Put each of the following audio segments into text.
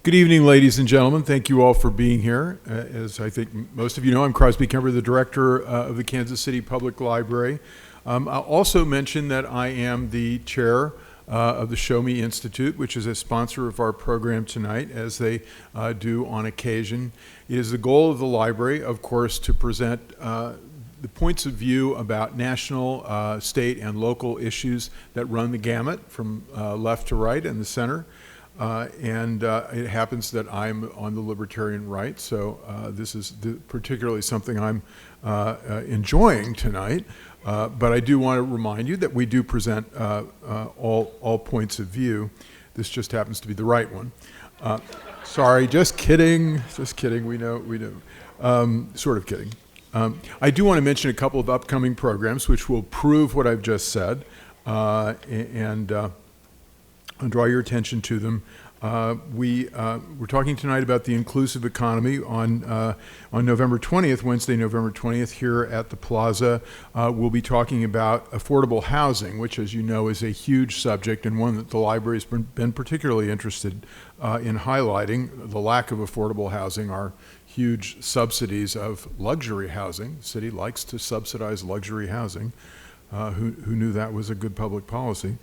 Good evening, ladies and gentlemen. Thank you all for being here. As I think most of you know, I'm Crosby Kemper, the director of the Kansas City Public Library. I'll also mention that I am the chair of the Show Me Institute, which is a sponsor of our program tonight, as they do on occasion. It is the goal of the library, of course, to present the points of view about national, state, and local issues that run the gamut from left to right and the center. It happens that I'm on the libertarian right, so this is particularly something I'm enjoying tonight. But I do want to remind you that we do present all points of view. This just happens to be the right one. Sorry, just kidding. Just kidding. We know. Sort of kidding. I do want to mention a couple of upcoming programs which will prove what I've just said, and draw your attention to them. We're talking tonight about the inclusive economy on November 20th, Wednesday, November 20th, here at the Plaza. We'll be talking about affordable housing, which, as you know, is a huge subject and one that the library has been particularly interested in highlighting. The lack of affordable housing, our huge subsidies of luxury housing. The city likes to subsidize luxury housing. Who knew that was a good public policy?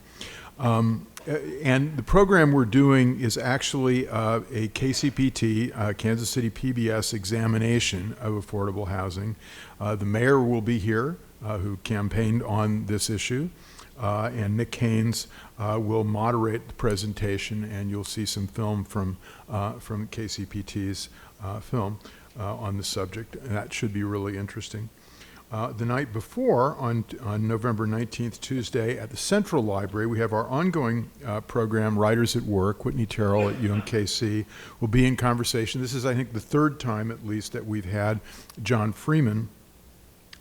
And the program we're doing is actually a KCPT, Kansas City PBS examination of affordable housing. The mayor will be here, who campaigned on this issue, and Nick Haynes will moderate the presentation, and you'll see some film from KCPT's film on the subject. And that should be really interesting. The night before, on November 19th, Tuesday, at the Central Library, we have our ongoing program, Writers at Work. Whitney Terrell at UMKC will be in conversation. This is, I think, the third time, at least, that we've had John Freeman,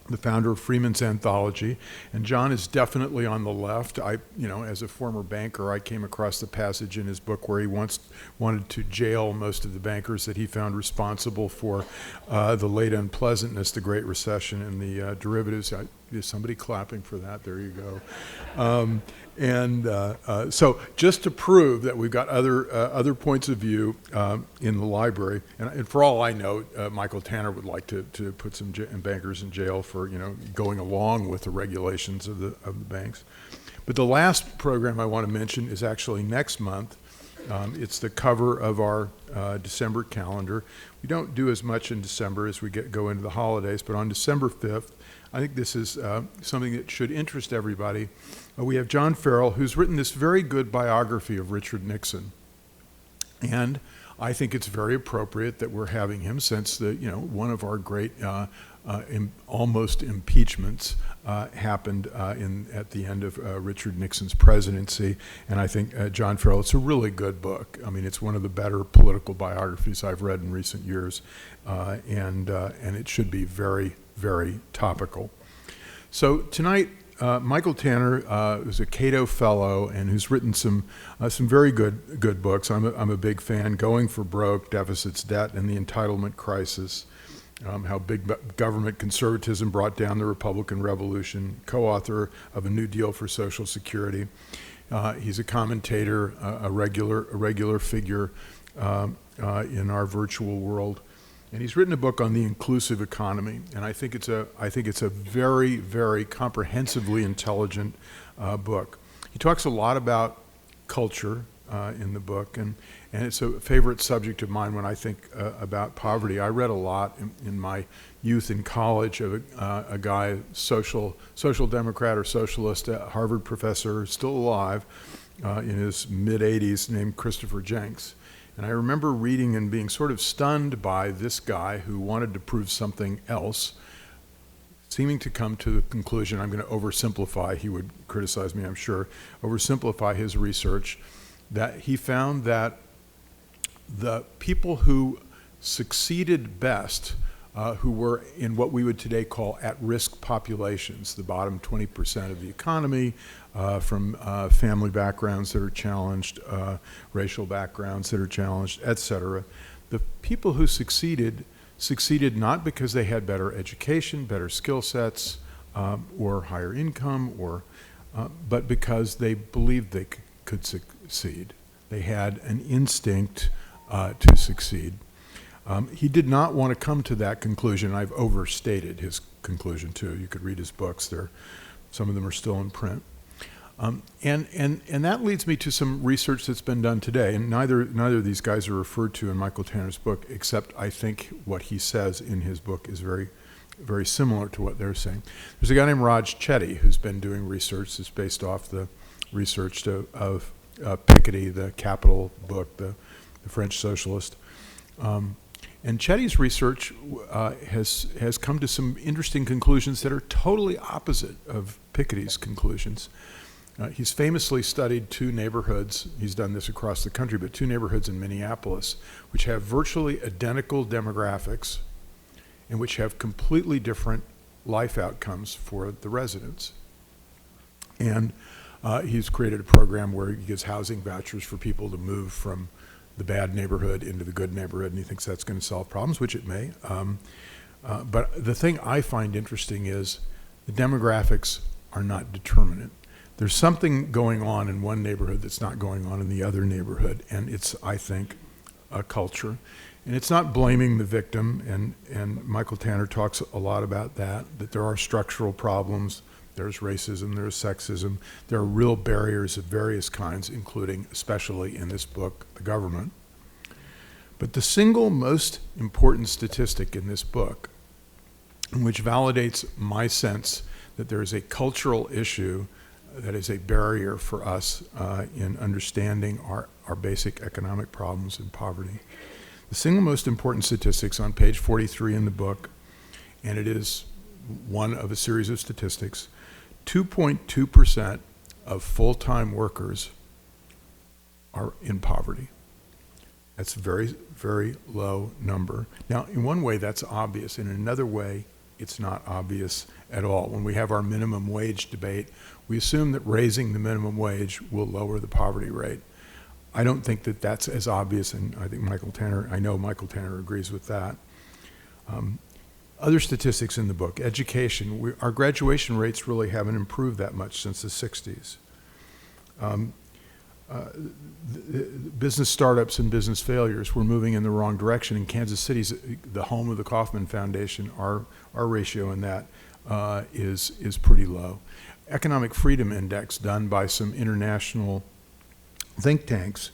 the founder of Freeman's Anthology. And John is definitely on the left. As a former banker, I came across the passage in his book where he once wanted to jail most of the bankers that he found responsible for the late unpleasantness, the Great Recession, and the derivatives. Is somebody clapping for that? There you go. So just to prove that we've got other points of view in the library, and for all I know, Michael Tanner would like to put some bankers in jail for going along with the regulations of the banks. But the last program I want to mention is actually next month. It's the cover of our December calendar. We don't do as much in December as we go into the holidays, but on December 5th, I think this is something that should interest everybody. We have John Farrell, who's written this very good biography of Richard Nixon. And I think it's very appropriate that we're having him, since one of our great almost impeachments happened at the end of Richard Nixon's presidency. And I think John Farrell, it's a really good book. I mean, it's one of the better political biographies I've read in recent years, and it should be very, very topical. So tonight, Michael Tanner, who's a Cato Fellow and who's written some very good books. I'm a big fan. Going for Broke, Deficits, Debt, and the Entitlement Crisis. How Big Government Conservatism Brought Down the Republican Revolution. Co-author of A New Deal for Social Security. He's a commentator, a regular figure in our virtual world. And he's written a book on the inclusive economy, and I think it's a very, very comprehensively intelligent book. He talks a lot about culture in the book, and it's a favorite subject of mine when I think about poverty. I read a lot in my youth in college of a guy, social democrat or socialist, a Harvard professor, still alive, in his mid-80s, named Christopher Jenks. And I remember reading and being sort of stunned by this guy who wanted to prove something else, seeming to come to the conclusion, I'm going to oversimplify, he would criticize me, I'm sure, oversimplify his research, that he found that the people who succeeded best, who were in what we would today call at-risk populations, the bottom 20% of the economy, from family backgrounds that are challenged, racial backgrounds that are challenged, etc. The people who succeeded not because they had better education, better skill sets, or higher income, but because they believed they could succeed. They had an instinct to succeed. He did not want to come to that conclusion. I've overstated his conclusion too. You could read his books. Some of them are still in print. And that leads me to some research that's been done today. And neither of these guys are referred to in Michael Tanner's book, except I think what he says in his book is very, very similar to what they're saying. There's a guy named Raj Chetty who's been doing research that's based off the research of Piketty, the Capital book, the French socialist. And Chetty's research has come to some interesting conclusions that are totally opposite of Piketty's conclusions. He's famously studied two neighborhoods, he's done this across the country, but two neighborhoods in Minneapolis, which have virtually identical demographics and which have completely different life outcomes for the residents. And he's created a program where he gives housing vouchers for people to move from the bad neighborhood into the good neighborhood, and he thinks that's going to solve problems, which it may. But the thing I find interesting is the demographics are not determinate. There's something going on in one neighborhood that's not going on in the other neighborhood, and it's, I think, a culture. And it's not blaming the victim, and Michael Tanner talks a lot about that there are structural problems. There's racism, there's sexism, there are real barriers of various kinds, including, especially in this book, the government. But the single most important statistic in this book, which validates my sense that there is a cultural issue that is a barrier for us in understanding our basic economic problems and poverty. The single most important statistics on page 43 in the book, and it is one of a series of statistics, 2.2% of full-time workers are in poverty. That's a very, very low number. Now, in one way, that's obvious. In another way, it's not obvious at all. When we have our minimum wage debate, we assume that raising the minimum wage will lower the poverty rate. I don't think that that's as obvious, and I think I know Michael Tanner agrees with that. Other statistics in the book, education, our graduation rates really haven't improved that much since the 60s. Business startups and business failures, we're moving in the wrong direction. In Kansas City, the home of the Kauffman Foundation, our ratio in that is pretty low. Economic Freedom Index done by some international think tanks,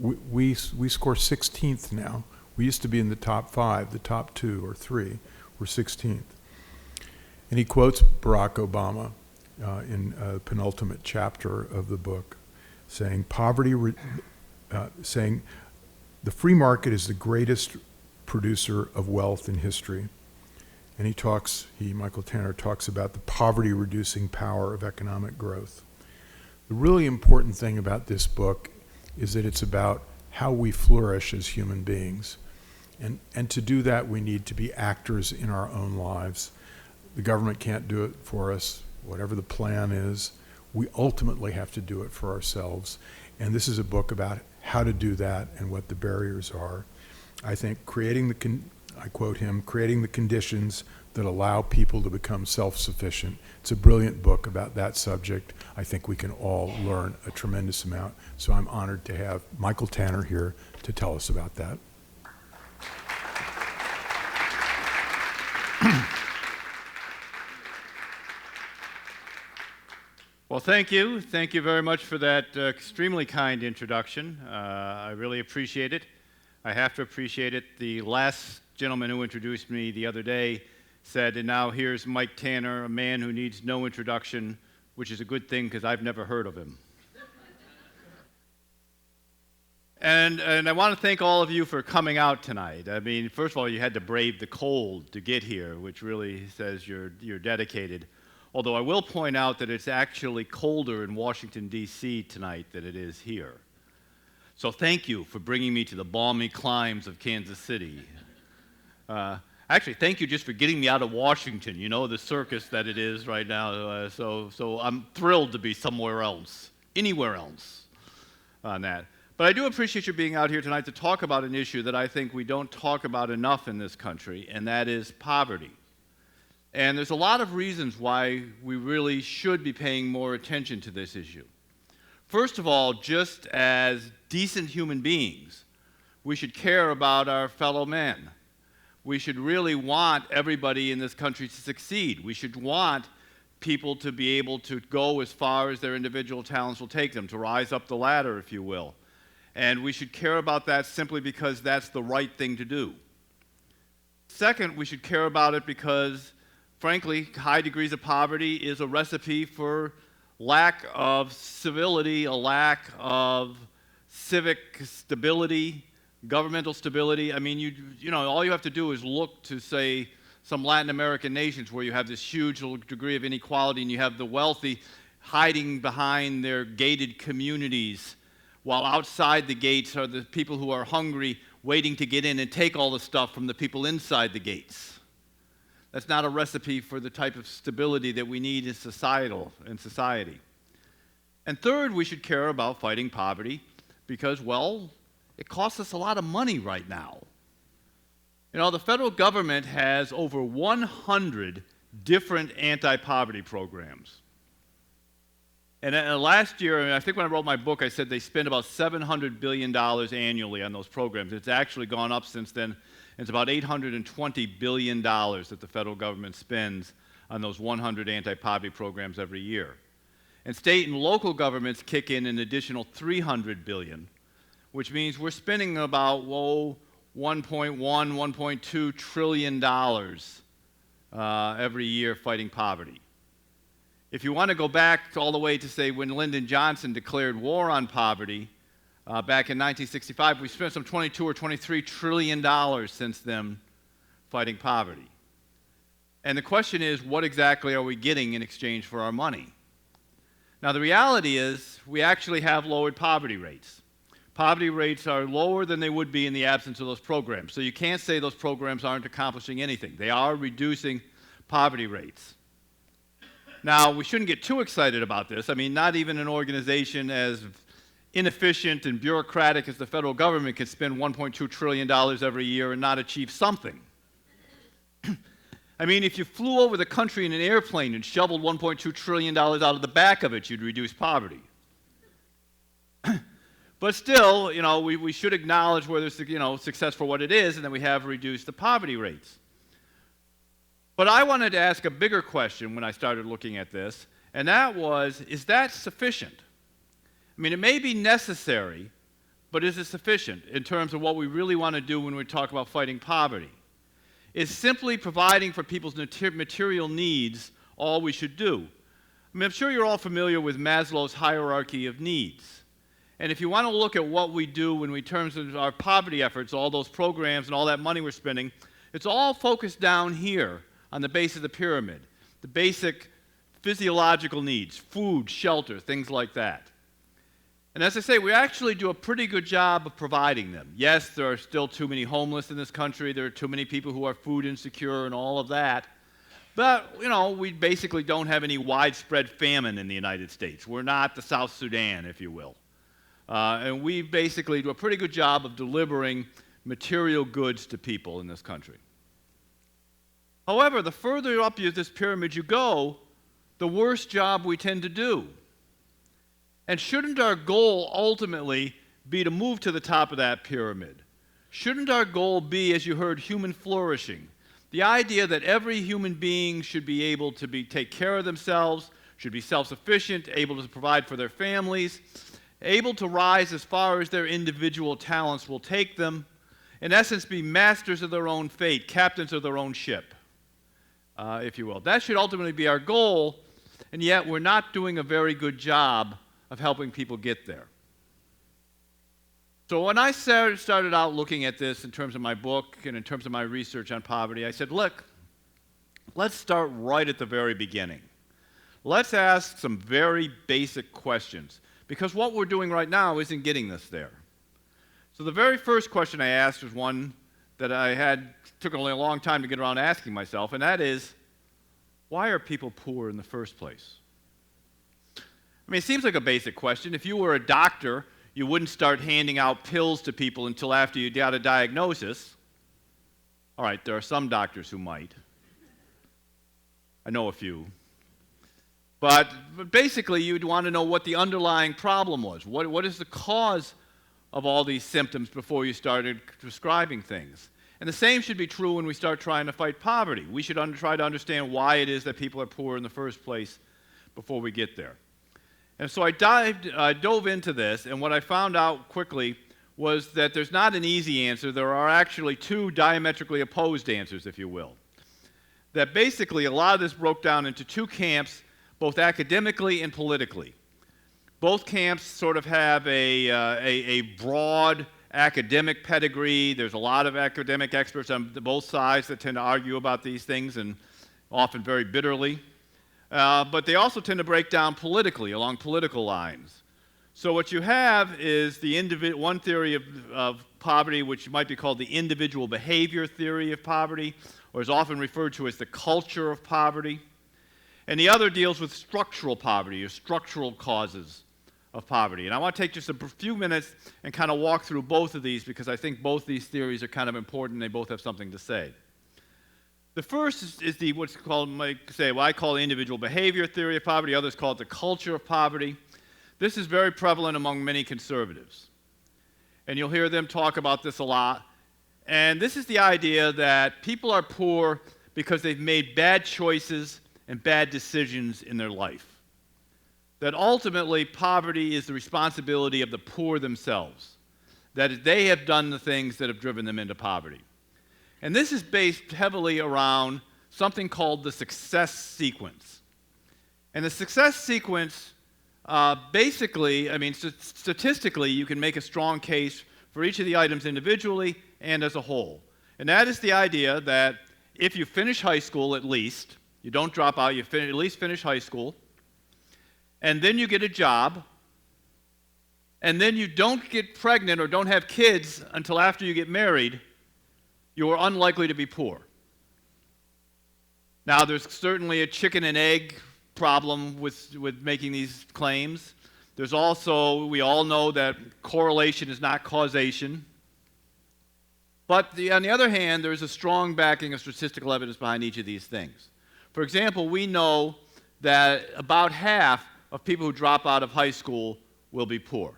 we score 16th now. We used to be in the top 5, the top 2 or 3. We're 16th. And he quotes Barack Obama in a penultimate chapter of the book, saying saying the free market is the greatest producer of wealth in history. And Michael Tanner talks about the poverty reducing power of economic growth. The really important thing about this book is that it's about how we flourish as human beings. And to do that, we need to be actors in our own lives. The government can't do it for us, whatever the plan is. We ultimately have to do it for ourselves. And this is a book about how to do that and what the barriers are. I think I quote him, creating the conditions that allow people to become self-sufficient. It's a brilliant book about that subject. I think we can all learn a tremendous amount. So I'm honored to have Michael Tanner here to tell us about that. Well, thank you. Thank you very much for that extremely kind introduction. I really appreciate it. I have to appreciate it. The last gentleman who introduced me the other day said, and now here's Mike Tanner, a man who needs no introduction, which is a good thing because I've never heard of him. And I want to thank all of you for coming out tonight. I mean, first of all, you had to brave the cold to get here, which really says you're dedicated. Although I will point out that it's actually colder in Washington, D.C. tonight than it is here. So thank you for bringing me to the balmy climes of Kansas City. Actually, thank you just for getting me out of Washington, you know, the circus that it is right now. So I'm thrilled to be somewhere else, anywhere else on that. But I do appreciate you being out here tonight to talk about an issue that I think we don't talk about enough in this country, and that is poverty. And there's a lot of reasons why we really should be paying more attention to this issue. First of all, just as decent human beings, We should care about our fellow men. We should really want everybody in this country to succeed. We should want people to be able to go as far as their individual talents will take them, to rise up the ladder, if you will. And we should care about that simply because that's the right thing to do. Second, we should care about it because, frankly, high degrees of poverty is a recipe for lack of civility, a lack of civic stability, governmental stability. I mean, you know, all you have to do is look to, say, some Latin American nations where you have this huge degree of inequality and you have the wealthy hiding behind their gated communities, while outside the gates are the people who are hungry, waiting to get in and take all the stuff from the people inside the gates. That's not a recipe for the type of stability that we need in society. And third, we should care about fighting poverty because, well, it costs us a lot of money right now. You know, the federal government has over 100 different anti-poverty programs. And last year, I think when I wrote my book, I said they spend about $700 billion annually on those programs. It's actually gone up since then. It's about $820 billion that the federal government spends on those 100 anti-poverty programs every year. And state and local governments kick in an additional $300 billion, which means we're spending about, $1.1, $1.2 trillion every year fighting poverty. If you want to go back all the way to, say, when Lyndon Johnson declared war on poverty back in 1965, we've spent some $22 or $23 trillion since then fighting poverty. And the question is, what exactly are we getting in exchange for our money? Now, the reality is we actually have lowered poverty rates. Poverty rates are lower than they would be in the absence of those programs. So you can't say those programs aren't accomplishing anything. They are reducing poverty rates. Now, we shouldn't get too excited about this. I mean, not even an organization as inefficient and bureaucratic as the federal government can spend $1.2 trillion every year and not achieve something. I mean, if you flew over the country in an airplane and shoveled $1.2 trillion out of the back of it, you'd reduce poverty. But still, you know, we should acknowledge whether it's, you know, success for what it is, and that we have reduced the poverty rates. But I wanted to ask a bigger question when I started looking at this, and that was, is that sufficient? I mean, it may be necessary, but is it sufficient in terms of what we really want to do when we talk about fighting poverty? Is simply providing for people's material needs all we should do? I mean, I'm sure you're all familiar with Maslow's hierarchy of needs. And if you want to look at what we do in terms of our poverty efforts, all those programs and all that money we're spending, it's all focused down here on the base of the pyramid, the basic physiological needs, food, shelter, things like that. And as I say, we actually do a pretty good job of providing them. Yes, there are still too many homeless in this country, there are too many people who are food insecure and all of that. But, you know, we basically don't have any widespread famine in the United States. We're not the South Sudan, if you will. And we basically do a pretty good job of delivering material goods to people in this country. However, the further up this pyramid you go, the worse job we tend to do. And shouldn't our goal ultimately be to move to the top of that pyramid? Shouldn't our goal be, as you heard, human flourishing? The idea that every human being should be able to take care of themselves, should be self-sufficient, able to provide for their families, able to rise as far as their individual talents will take them, in essence, be masters of their own fate, captains of their own ship. If you will. That should ultimately be our goal, and yet we're not doing a very good job of helping people get there. So when I started out looking at this in terms of my book and in terms of my research on poverty, I said, look, let's start right at the very beginning. Let's ask some very basic questions, because what we're doing right now isn't getting us there. So the very first question I asked was one that took only a long time to get around asking myself, and that is, why are people poor in the first place? I mean, it seems like a basic question. If you were a doctor, you wouldn't start handing out pills to people until after you got a diagnosis. All right, there are some doctors who might. I know a few. But basically, you'd want to know what the underlying problem was. What is the cause of all these symptoms before you started prescribing things. And the same should be true when we start trying to fight poverty. We should try to understand why it is that people are poor in the first place before we get there. And so I dove into this, and what I found out quickly was that there's not an easy answer. There are actually two diametrically opposed answers, if you will. That basically a lot of this broke down into two camps, both academically and politically. Both camps sort of have a broad academic pedigree. There's a lot of academic experts on both sides that tend to argue about these things, and often very bitterly. But they also tend to break down politically, along political lines. So what you have is one theory of poverty, which might be called the individual behavior theory of poverty, or is often referred to as the culture of poverty. And the other deals with structural poverty, or structural causes of poverty. And I want to take just a few minutes and kind of walk through both of these, because I think both these theories are kind of important. They both have something to say. The first is what's called, what I call the individual behavior theory of poverty. Others call it the culture of poverty. This is very prevalent among many conservatives. And you'll hear them talk about this a lot. And this is the idea that people are poor because they've made bad choices and bad decisions in their life. That ultimately poverty is the responsibility of the poor themselves. That they have done the things that have driven them into poverty. And this is based heavily around something called the success sequence. And the success sequence, basically, statistically, you can make a strong case for each of the items individually and as a whole. And that is the idea that if you finish high school at least, you don't drop out, you at least finish high school, and then you get a job, and then you don't get pregnant or don't have kids until after you get married, you are unlikely to be poor. Now, there's certainly a chicken and egg problem with making these claims. There's also, we all know that correlation is not causation. But on the other hand, there's a strong backing of statistical evidence behind each of these things. For example, we know that about half of people who drop out of high school will be poor.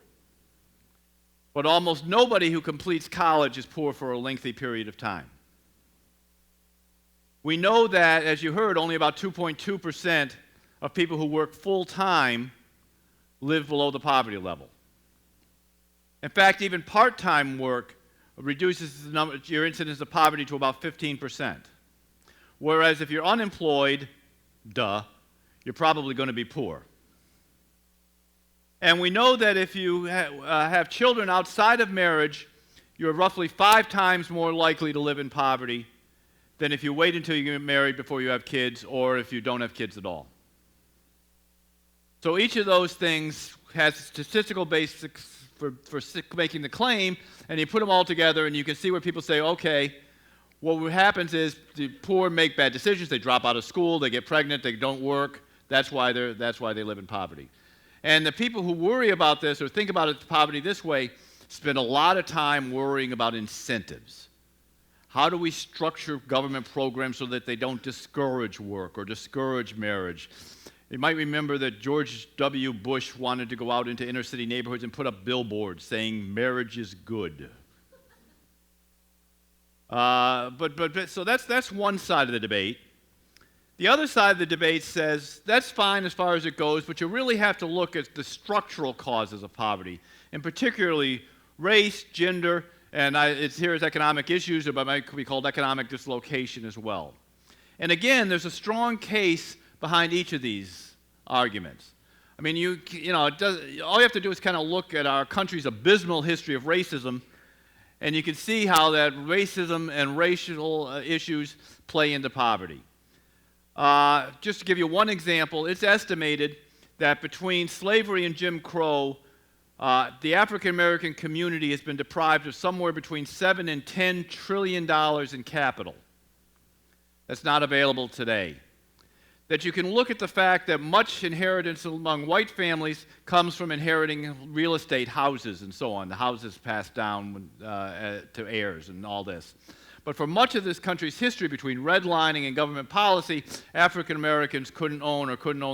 But almost nobody who completes college is poor for a lengthy period of time. We know that, as you heard, only about 2.2% of people who work full-time live below the poverty level. In fact, even part-time work reduces your incidence of poverty to about 15%. Whereas if you're unemployed, you're probably going to be poor. And we know that if you have children outside of marriage, you're roughly 5 times more likely to live in poverty than if you wait until you get married before you have kids, or if you don't have kids at all. So each of those things has statistical basics for making the claim, and you put them all together, and you can see where people say, okay, what happens is the poor make bad decisions. They drop out of school, they get pregnant, they don't work. That's why they live in poverty. And the people who worry about this or think about poverty this way spend a lot of time worrying about incentives. How do we structure government programs so that they don't discourage work or discourage marriage? You might remember that George W. Bush wanted to go out into inner city neighborhoods and put up billboards saying marriage is good. So that's one side of the debate. The other side of the debate says that's fine as far as it goes, but you really have to look at the structural causes of poverty, and particularly race, gender, and it's here as economic issues, or it might be called economic dislocation as well. And again, there's a strong case behind each of these arguments. I mean, all you have to do is kind of look at our country's abysmal history of racism, and you can see how that racism and racial issues play into poverty. Just to give you one example, it's estimated that between slavery and Jim Crow, the African American community has been deprived of somewhere between $7 and $10 trillion in capital. That's not available today. That you can look at the fact that much inheritance among white families comes from inheriting real estate, houses, and so on. The houses passed down to heirs and all this. But for much of this country's history, between redlining and government policy, African Americans couldn't own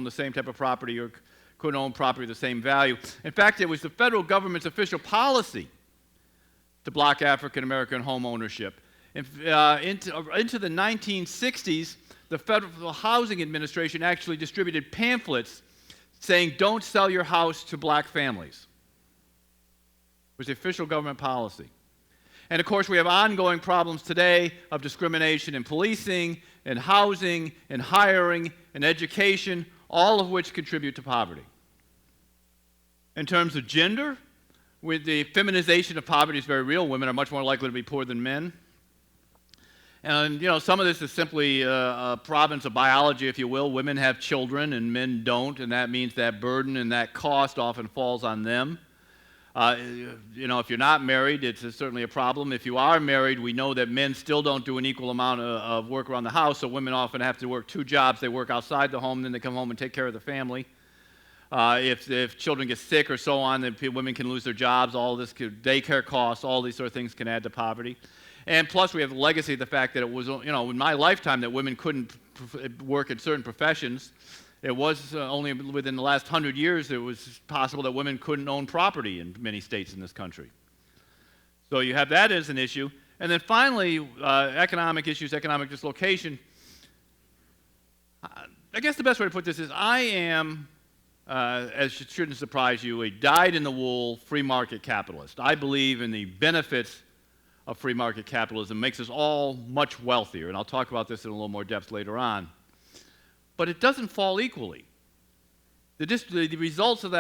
the same type of property, or couldn't own property of the same value. In fact, it was the federal government's official policy to block African American home ownership. Into the 1960s, the Federal Housing Administration actually distributed pamphlets saying, "Don't sell your house to black families." It was the official government policy. And of course, we have ongoing problems today of discrimination in policing, in housing, in hiring, in education, all of which contribute to poverty. In terms of gender, with the feminization of poverty is very real. Women are much more likely to be poor than men. And, some of this is simply a province of biology, if you will. Women have children and men don't, and that means that burden and that cost often falls on them. If you're not married, it's certainly a problem. If you are married, we know that men still don't do an equal amount of work around the house, so women often have to work 2 jobs. They work outside the home, then they come home and take care of the family. If children get sick or so on, then women can lose their jobs. All this daycare costs, all these sort of things can add to poverty. And plus, we have the legacy of the fact that it was, in my lifetime, that women couldn't work in certain professions. It was only within the last 100 years it was possible that women couldn't own property in many states in this country. So you have that as an issue. And then finally, economic issues, economic dislocation. I guess the best way to put this is I am, as it shouldn't surprise you, a dyed-in-the-wool free market capitalist. I believe in the benefits of free market capitalism. It makes us all much wealthier, and I'll talk about this in a little more depth later on. But it doesn't fall equally. The results of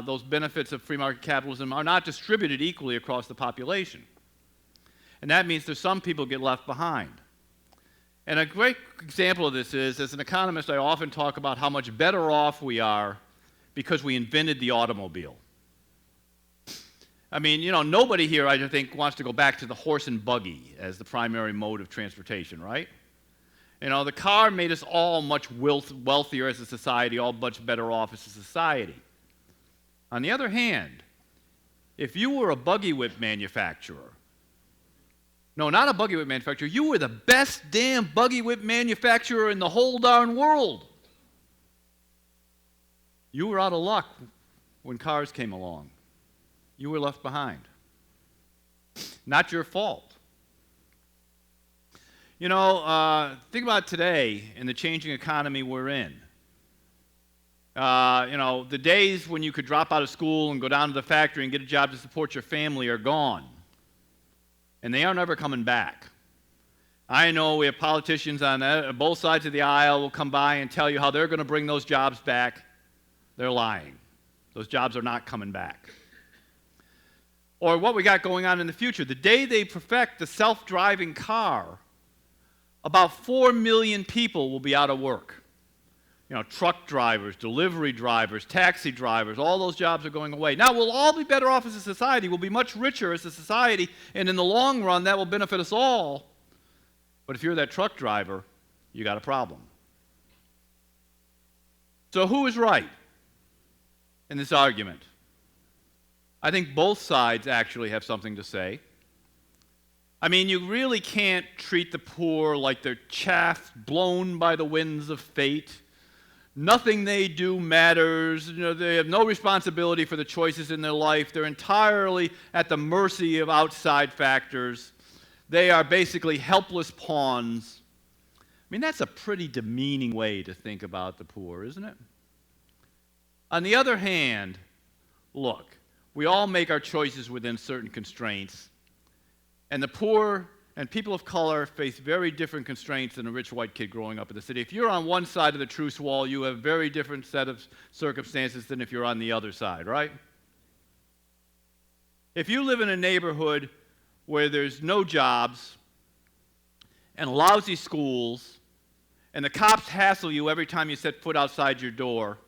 those benefits of free market capitalism are not distributed equally across the population. And that means that some people get left behind. And a great example of this is, as an economist, I often talk about how much better off we are because we invented the automobile. I mean, nobody here, I think, wants to go back to the horse and buggy as the primary mode of transportation, right? The car made us all much wealthier as a society, all much better off as a society. On the other hand, if you were a buggy whip manufacturer, no, not a buggy whip manufacturer, you were the best damn buggy whip manufacturer in the whole darn world. You were out of luck when cars came along. You were left behind. Not your fault. Think about today and the changing economy we're in. The days when you could drop out of school and go down to the factory and get a job to support your family are gone. And they are never coming back. I know we have politicians on both sides of the aisle will come by and tell you how they're going to bring those jobs back. They're lying. Those jobs are not coming back. Or what we got going on in the future. The day they perfect the self-driving car, about 4 million people will be out of work. Truck drivers, delivery drivers, taxi drivers, all those jobs are going away. Now, we'll all be better off as a society. We'll be much richer as a society, and in the long run, that will benefit us all. But if you're that truck driver, you got a problem. So who is right in this argument? I think both sides actually have something to say. I mean, you really can't treat the poor like they're chaff blown by the winds of fate. Nothing they do matters. They have no responsibility for the choices in their life. They're entirely at the mercy of outside factors. They are basically helpless pawns. I mean, that's a pretty demeaning way to think about the poor, isn't it? On the other hand, look, we all make our choices within certain constraints. And the poor and people of color face very different constraints than a rich white kid growing up in the city. If you're on one side of the truce wall, you have a very different set of circumstances than if you're on the other side, right? If you live in a neighborhood where there's no jobs and lousy schools and the cops hassle you every time you set foot outside your door,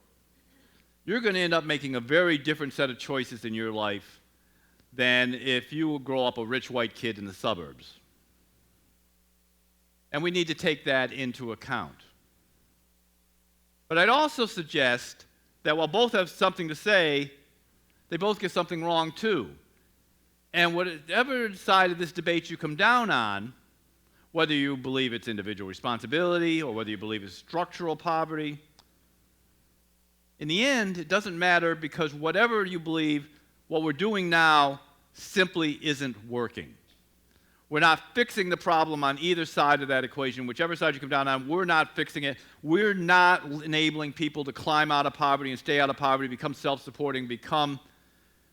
you're going to end up making a very different set of choices in your life than if you grow up a rich white kid in the suburbs. And we need to take that into account. But I'd also suggest that while both have something to say, they both get something wrong too. And whatever side of this debate you come down on, whether you believe it's individual responsibility or whether you believe it's structural poverty, in the end, it doesn't matter, because whatever you believe, what we're doing now simply isn't working. We're not fixing the problem on either side of that equation. Whichever side you come down on, we're not fixing it. We're not enabling people to climb out of poverty and stay out of poverty, become self-supporting, become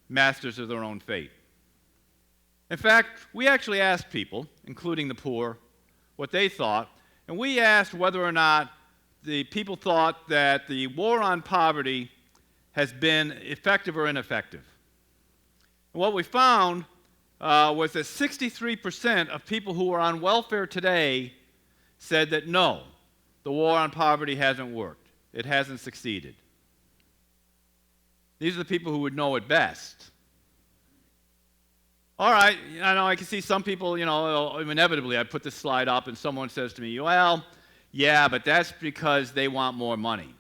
masters of their own fate. In fact, we actually asked people, including the poor, what they thought, and we asked whether or not the people thought that the war on poverty has been effective or ineffective. And what we found was that 63% of people who are on welfare today said that no, the war on poverty hasn't worked. It hasn't succeeded. These are the people who would know it best. All right, I know I can see some people, inevitably I put this slide up and someone says to me, well, yeah, but that's because they want more money.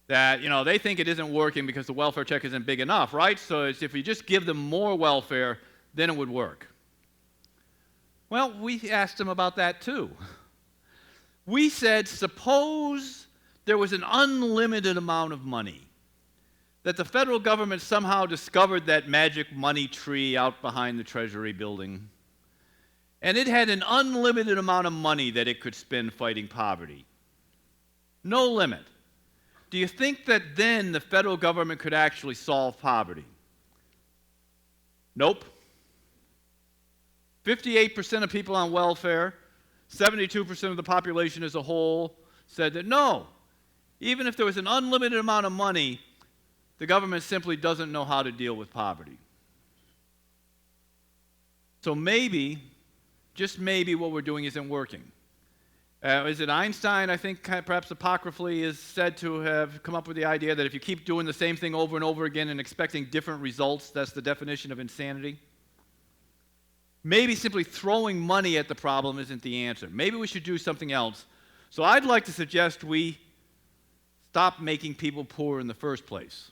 That, they think it isn't working because the welfare check isn't big enough, right? So it's if you just give them more welfare, then it would work. Well, we asked them about that too. We said, suppose there was an unlimited amount of money, that the federal government somehow discovered that magic money tree out behind the Treasury building, and it had an unlimited amount of money that it could spend fighting poverty. No limit. Do you think that then the federal government could actually solve poverty? Nope. 58% of people on welfare, 72% of the population as a whole said that no, even if there was an unlimited amount of money, the government simply doesn't know how to deal with poverty. So maybe, just maybe, what we're doing isn't working. Is it Einstein, I think perhaps apocryphally, is said to have come up with the idea that if you keep doing the same thing over and over again and expecting different results, that's the definition of insanity? Maybe simply throwing money at the problem isn't the answer. Maybe we should do something else. So I'd like to suggest we stop making people poor in the first place.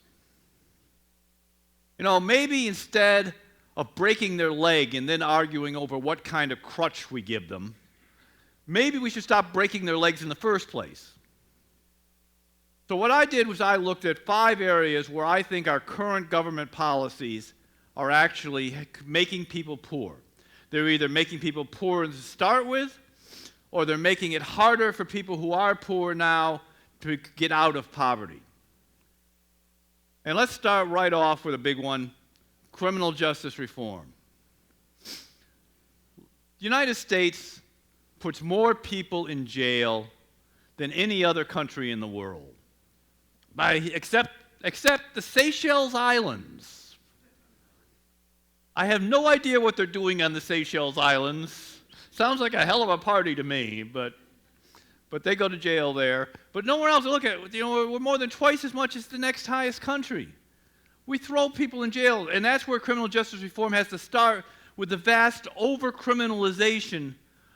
Maybe instead of breaking their leg and then arguing over what kind of crutch we give them, maybe we should stop breaking their legs in the first place. So what I did was I looked at 5 areas where I think our current government policies are actually making people poor. They're either making people poor to start with, or they're making it harder for people who are poor now to get out of poverty. And let's start right off with a big one, criminal justice reform. The United States puts more people in jail than any other country in the world, except the Seychelles Islands. I have no idea what they're doing on the Seychelles Islands. Sounds like a hell of a party to me, but they go to jail there. But nowhere else. Look at, we're more than twice as much as the next highest country. We throw people in jail, and that's where criminal justice reform has to start, with the vast over-criminalization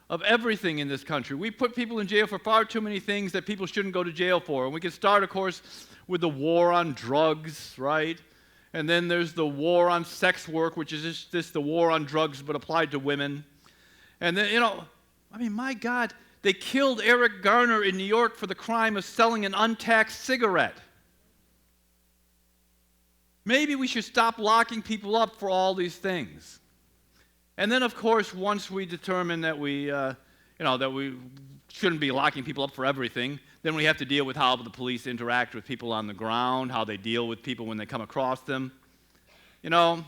of everything in this country. We put people in jail for far too many things that people shouldn't go to jail for. And we can start, of course, with the war on drugs, right? And then there's the war on sex work, which is just the war on drugs but applied to women. And then, my God, they killed Eric Garner in New York for the crime of selling an untaxed cigarette. Maybe we should stop locking people up for all these things. And then, of course, once we determine that we shouldn't be locking people up for everything, then we have to deal with how the police interact with people on the ground, how they deal with people when they come across them. Here's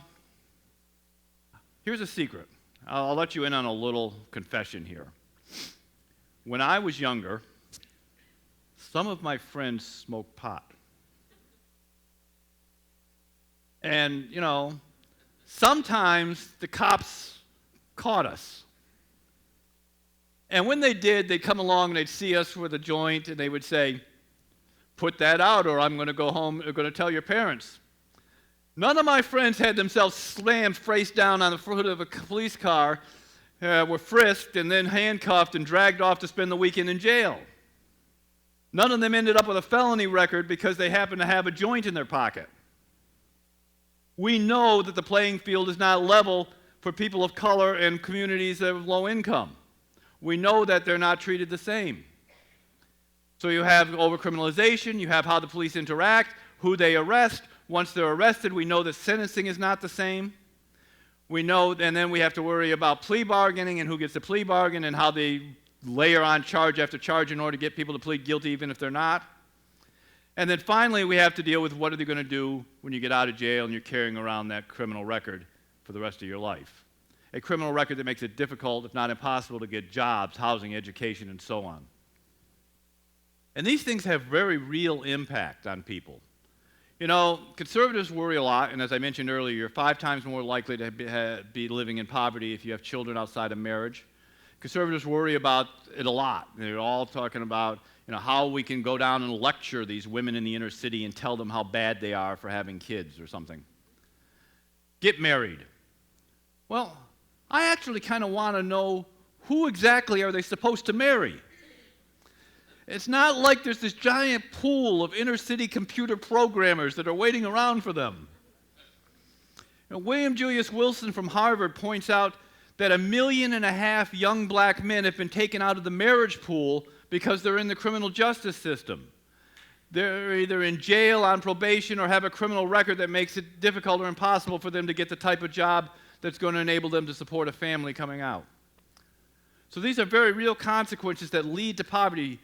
a secret. I'll let you in on a little confession here. When I was younger, some of my friends smoked pot. And, sometimes the cops caught us. And when they did, they'd come along and they'd see us with a joint and they would say, "Put that out or I'm going to go home and going to tell your parents." None of my friends had themselves slammed face down on the front of a police car, were frisked and then handcuffed and dragged off to spend the weekend in jail. None of them ended up with a felony record because they happened to have a joint in their pocket. We know that the playing field is not level for people of color and communities of low income. We know that they're not treated the same. So you have overcriminalization, you have how the police interact, who they arrest. Once they're arrested, we know that sentencing is not the same. We know, and then we have to worry about plea bargaining and who gets the plea bargain and how they layer on charge after charge in order to get people to plead guilty even if they're not. And then finally, we have to deal with what are they going to do when you get out of jail and you're carrying around that criminal record for the rest of your life. A criminal record that makes it difficult, if not impossible, to get jobs, housing, education, and so on. And these things have very real impact on people. You know, conservatives worry a lot, and as I mentioned earlier, you're 5 times more likely to be living in poverty if you have children outside of marriage. Conservatives worry about it a lot. They're all talking about, you know, how we can go down and lecture these women in the inner city and tell them how bad they are for having kids or something. Get married. Well, I actually kind of want to know who exactly are they supposed to marry. It's not like there's this giant pool of inner-city computer programmers that are waiting around for them. You know, William Julius Wilson from Harvard points out that 1.5 million young black men have been taken out of the marriage pool because they're in the criminal justice system. They're either in jail, on probation, or have a criminal record that makes it difficult or impossible for them to get the type of job that's going to enable them to support a family coming out. So these are very real consequences that lead to poverty.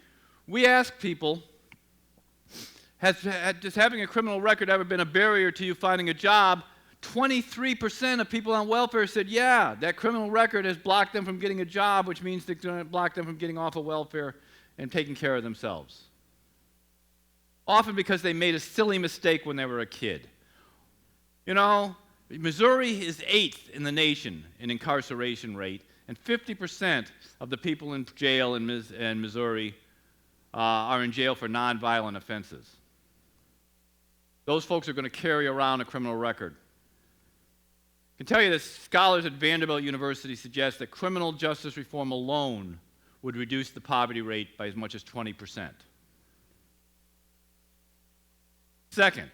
We ask people, has just having a criminal record ever been a barrier to you finding a job? 23% of people on welfare said, yeah, that criminal record has blocked them from getting a job, which means it's going to block them from getting off of welfare and taking care of themselves. Often because they made a silly mistake when they were a kid. You know, Missouri is 8th in the nation in incarceration rate, and 50% of the people in jail in Missouri are in jail for nonviolent offenses. Those folks are going to carry around a criminal record. I can tell you that scholars at Vanderbilt University suggest that criminal justice reform alone would reduce the poverty rate by as much as 20%. Second,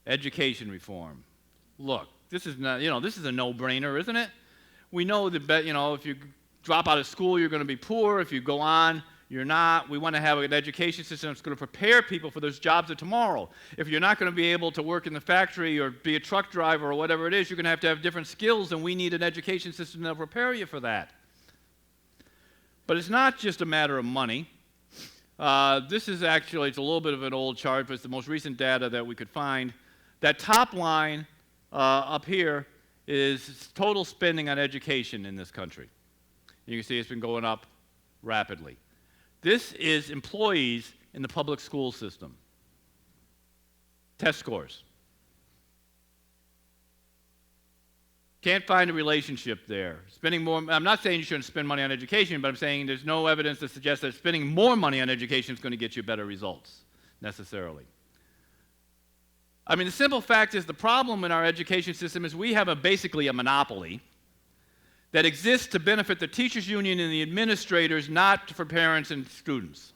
education reform. Look, this is not, this is a no-brainer, isn't it? We know that, if you drop out of school, you're going to be poor. If you go on, you're not. We want to have an education system that's going to prepare people for those jobs of tomorrow. If you're not going to be able to work in the factory or be a truck driver or whatever it is, you're going to have different skills, and we need an education system that will prepare you for that. But it's not just a matter of money. This is actually, it's a little bit of an old chart, but it's the most recent data that we could find. That top line up here is total spending on education in this country. You can see it's been going up rapidly. This is employees in the public school system. Test scores. Can't find a relationship there. Spending more, I'm not saying you shouldn't spend money on education, but I'm saying there's no evidence to suggest that spending more money on education is going to get you better results, necessarily. I mean, the simple fact is the problem in our education system is we have basically a monopoly that exists to benefit the teachers' union and the administrators, not for parents and students.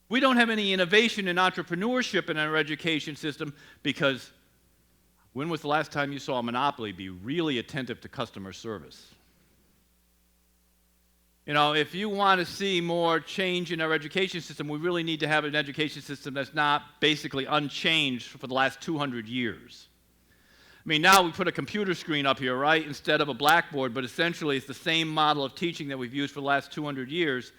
We don't have any innovation and entrepreneurship in our education system because when was the last time you saw a monopoly be really attentive to customer service? If you want to see more change in our education system, we really need to have an education system that's not basically unchanged for the last 200 years. I mean, now we put a computer screen up here, right, instead of a blackboard, but essentially it's the same model of teaching that we've used for the last 200 years.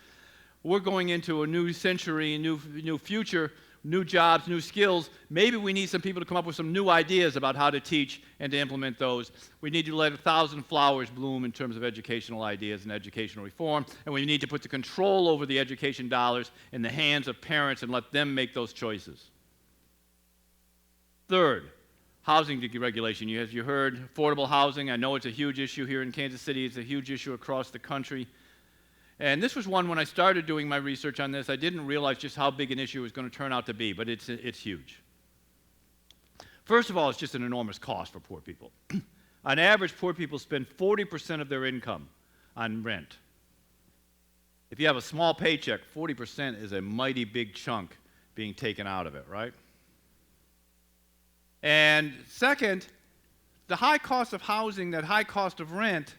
We're going into a new century, a new future, new jobs, new skills. Maybe we need some people to come up with some new ideas about how to teach and to implement those. We need to let 1,000 flowers bloom in terms of educational ideas and educational reform, and we need to put the control over the education dollars in the hands of parents and let them make those choices. Third, housing deregulation. As you heard, affordable housing, I know it's a huge issue here in Kansas City. It's a huge issue across the country. And this was one, when I started doing my research on this, I didn't realize just how big an issue it was going to turn out to be, but it's huge. First of all, it's just an enormous cost for poor people. On average, poor people spend 40% of their income on rent. If you have a small paycheck, 40% is a mighty big chunk being taken out of it, right? And second, the high cost of housing, that high cost of rent,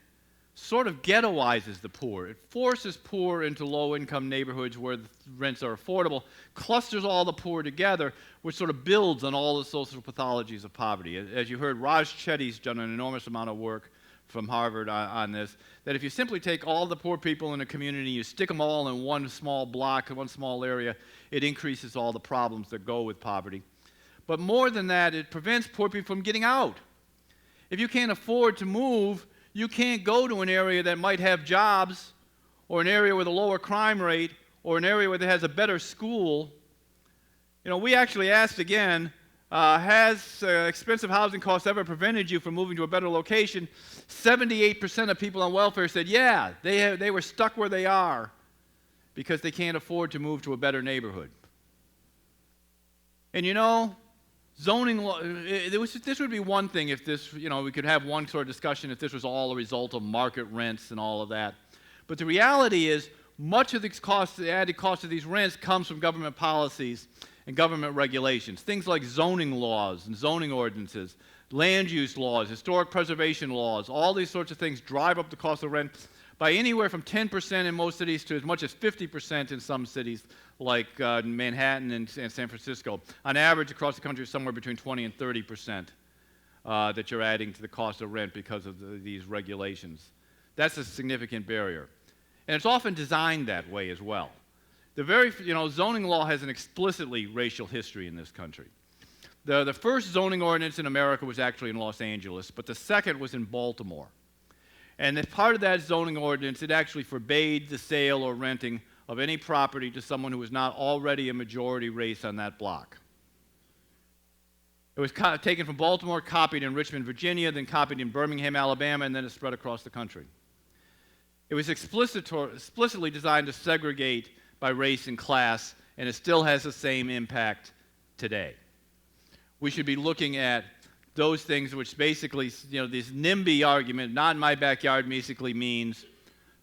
sort of ghettoizes the poor. It forces poor into low-income neighborhoods where the rents are affordable, clusters all the poor together, which sort of builds on all the social pathologies of poverty. As you heard, Raj Chetty's done an enormous amount of work from Harvard on this, that if you simply take all the poor people in a community, you stick them all in one small block, one small area, it increases all the problems that go with poverty. But more than that, it prevents poor people from getting out. If you can't afford to move, you can't go to an area that might have jobs, or an area with a lower crime rate, or an area where it has a better school. You know, we actually asked again, has expensive housing costs ever prevented you from moving to a better location? 78% of people on welfare said, yeah, they were stuck where they are because they can't afford to move to a better neighborhood. And you know, zoning law, this would be one thing if this, you know, we could have one sort of discussion if this was all a result of market rents and all of that. But the reality is, much of the added cost of these rents comes from government policies and government regulations. Things like zoning laws and zoning ordinances, land use laws, historic preservation laws, all these sorts of things drive up the cost of rent by anywhere from 10% in most cities to as much as 50% in some cities like Manhattan and San Francisco. On average, across the country, somewhere between 20 and 30% that you're adding to the cost of rent because of these regulations. That's a significant barrier. And it's often designed that way as well. Zoning law has an explicitly racial history in this country. The first zoning ordinance in America was actually in Los Angeles, but the second was in Baltimore. And as part of that zoning ordinance, it actually forbade the sale or renting of any property to someone who was not already a majority race on that block. It was taken from Baltimore, copied in Richmond, Virginia, then copied in Birmingham, Alabama, and then it spread across the country. It was explicitly designed to segregate by race and class, and it still has the same impact today. We should be looking at those things which basically, you know, this NIMBY argument, not in my backyard, basically means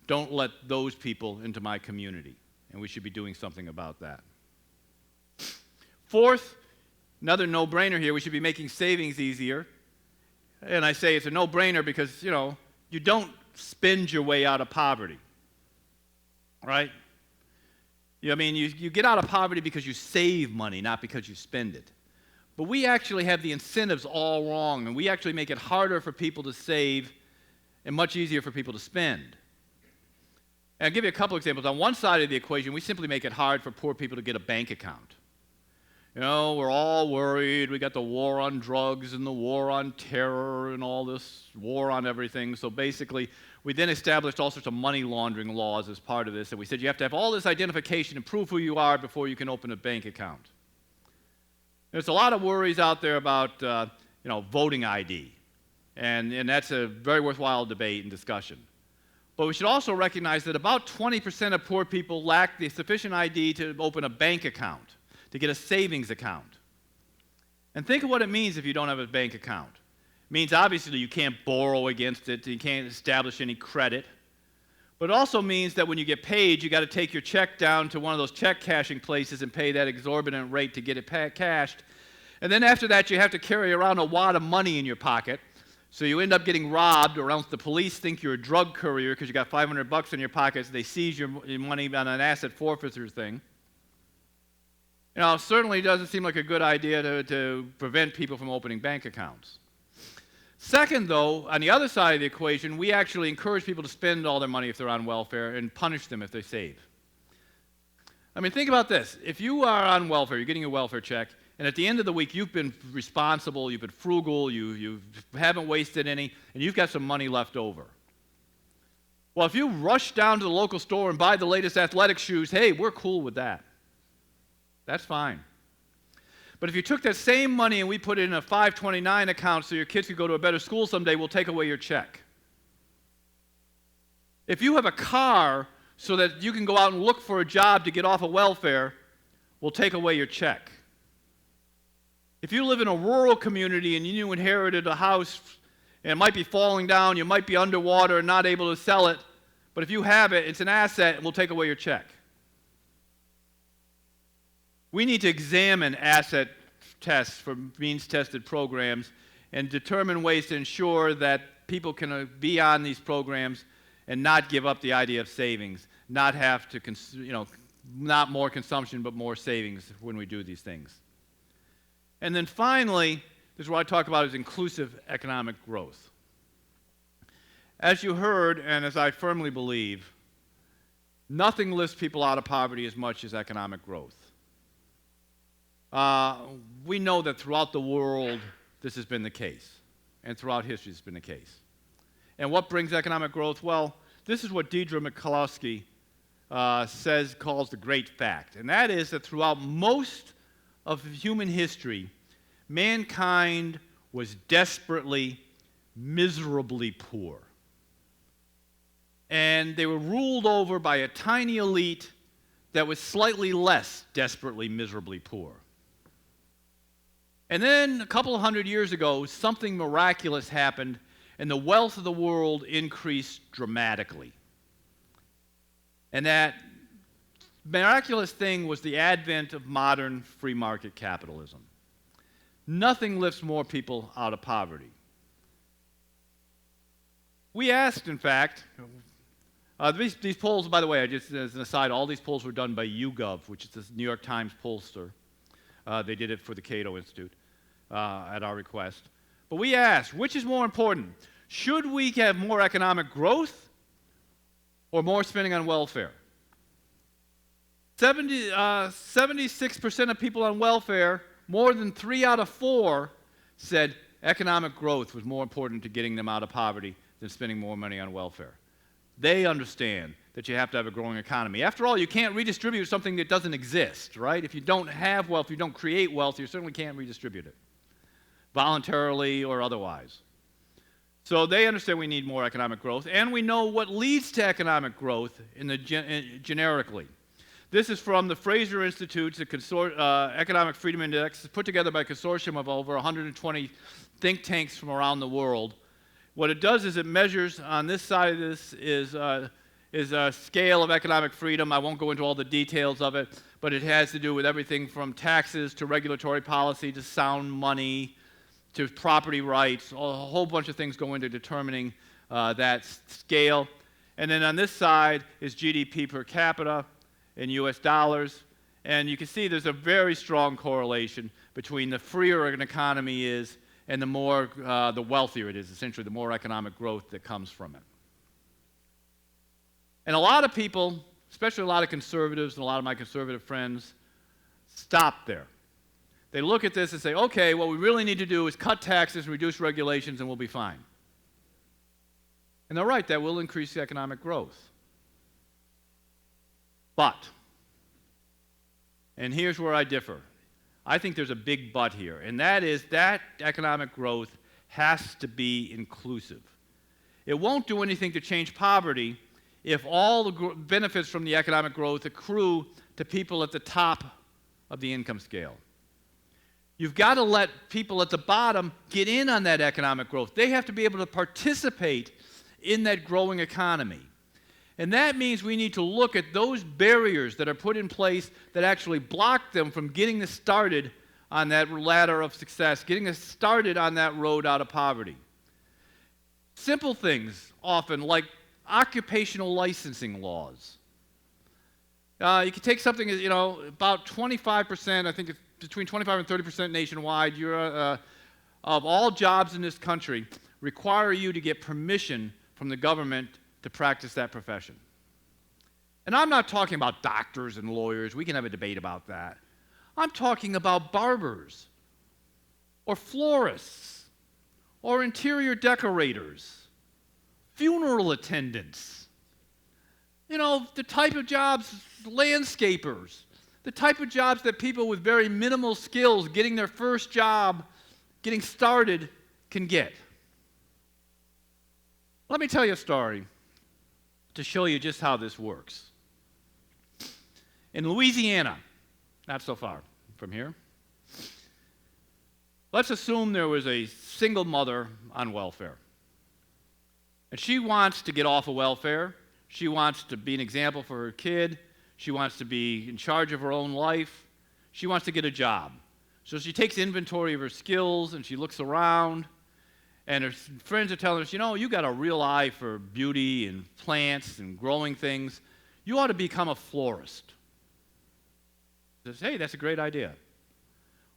don't let those people into my community, and we should be doing something about that. Fourth, another no-brainer here, we should be making savings easier. And I say it's a no-brainer because, you know, you don't spend your way out of poverty, right? You get out of poverty because you save money, not because you spend it. But we actually have the incentives all wrong, and we actually make it harder for people to save and much easier for people to spend. And I'll give you a couple examples. On one side of the equation, we simply make it hard for poor people to get a bank account. You know, we're all worried. We got the war on drugs and the war on terror and all this war on everything. So basically, we then established all sorts of money laundering laws as part of this. And we said you have to have all this identification and prove who you are before you can open a bank account. There's a lot of worries out there about voting ID. And that's a very worthwhile debate and discussion. But we should also recognize that about 20% of poor people lack the sufficient ID to open a bank account, to get a savings account. And think of what it means if you don't have a bank account. It means obviously you can't borrow against it, you can't establish any credit. But it also means that when you get paid, you got to take your check down to one of those check cashing places and pay that exorbitant rate to get it cashed. And then after that, you have to carry around a wad of money in your pocket. So you end up getting robbed, or else the police think you're a drug courier because you got $500 in your pockets. They seize your money on an asset forfeiture thing. You know, it certainly doesn't seem like a good idea to prevent people from opening bank accounts. Second, though, on the other side of the equation, we actually encourage people to spend all their money if they're on welfare and punish them if they save. I mean, think about this. If you are on welfare, you're getting a welfare check, and at the end of the week, you've been responsible, you've been frugal, you haven't wasted any, and you've got some money left over. Well, if you rush down to the local store and buy the latest athletic shoes, hey, we're cool with that. That's fine. But if you took that same money and we put it in a 529 account so your kids could go to a better school someday, we'll take away your check. If you have a car so that you can go out and look for a job to get off of welfare, we'll take away your check. If you live in a rural community and you inherited a house and it might be falling down, you might be underwater and not able to sell it, but if you have it, it's an asset, and we'll take away your check. We need to examine asset tests for means-tested programs and determine ways to ensure that people can be on these programs and not give up the idea of savings, not have to, not more consumption, but more savings when we do these things. And then finally, this is what I talk about is inclusive economic growth. As you heard, and as I firmly believe, nothing lifts people out of poverty as much as economic growth. We know that throughout the world, this has been the case, and throughout history, it's been the case. And what brings economic growth? Well, this is what Deidre McCloskey calls the great fact, and that is that throughout most of human history, mankind was desperately, miserably poor. And they were ruled over by a tiny elite that was slightly less desperately, miserably poor. And then a couple of hundred years ago, something miraculous happened, and the wealth of the world increased dramatically. And that miraculous thing was the advent of modern free market capitalism. Nothing lifts more people out of poverty. We asked, in fact, these polls, by the way, just as an aside, all these polls were done by YouGov, which is the New York Times pollster. They did it for the Cato Institute at our request. But we asked, which is more important? Should we have more economic growth or more spending on welfare? 76% of people on welfare, more than 3 out of 4, said economic growth was more important to getting them out of poverty than spending more money on welfare. They understand that you have to have a growing economy. After all, you can't redistribute something that doesn't exist, right? If you don't have wealth, if you don't create wealth, you certainly can't redistribute it, voluntarily or otherwise. So they understand we need more economic growth, and we know what leads to economic growth generically. This is from the Fraser Institute's Economic Freedom Index, put together by a consortium of over 120 think tanks from around the world. What it does is it measures, on this side of this is a scale of economic freedom. I won't go into all the details of it, but it has to do with everything from taxes to regulatory policy to sound money to property rights. A whole bunch of things go into determining that scale. And then on this side is GDP per capita in US dollars. And you can see there's a very strong correlation between the freer an economy is and the wealthier it is, essentially, the more economic growth that comes from it. And a lot of people, especially a lot of conservatives and a lot of my conservative friends, stop there. They look at this and say, okay, what we really need to do is cut taxes and reduce regulations and we'll be fine. And they're right, that will increase the economic growth. But, and here's where I differ, I think there's a big but here, and that is that economic growth has to be inclusive. It won't do anything to change poverty if all the benefits from the economic growth accrue to people at the top of the income scale. You've got to let people at the bottom get in on that economic growth. They have to be able to participate in that growing economy. And that means we need to look at those barriers that are put in place that actually block them from getting us started on that ladder of success, getting us started on that road out of poverty. Simple things, often, like occupational licensing laws. You can take something, about 25%, I think it's between 25 and 30% nationwide, of all jobs in this country require you to get permission from the government to practice that profession. And I'm not talking about doctors and lawyers. We can have a debate about that. I'm talking about barbers or florists or interior decorators, funeral attendants, the type of jobs, landscapers, the type of jobs that people with very minimal skills getting their first job, getting started, can get. Let me tell you a story to show you just how this works. In Louisiana, not so far from here, let's assume there was a single mother on welfare. And she wants to get off of welfare. She wants to be an example for her kid. She wants to be in charge of her own life. She wants to get a job. So she takes inventory of her skills and she looks around And her friends are telling us, you know, you got a real eye for beauty and plants and growing things. You ought to become a florist. She says, hey, that's a great idea.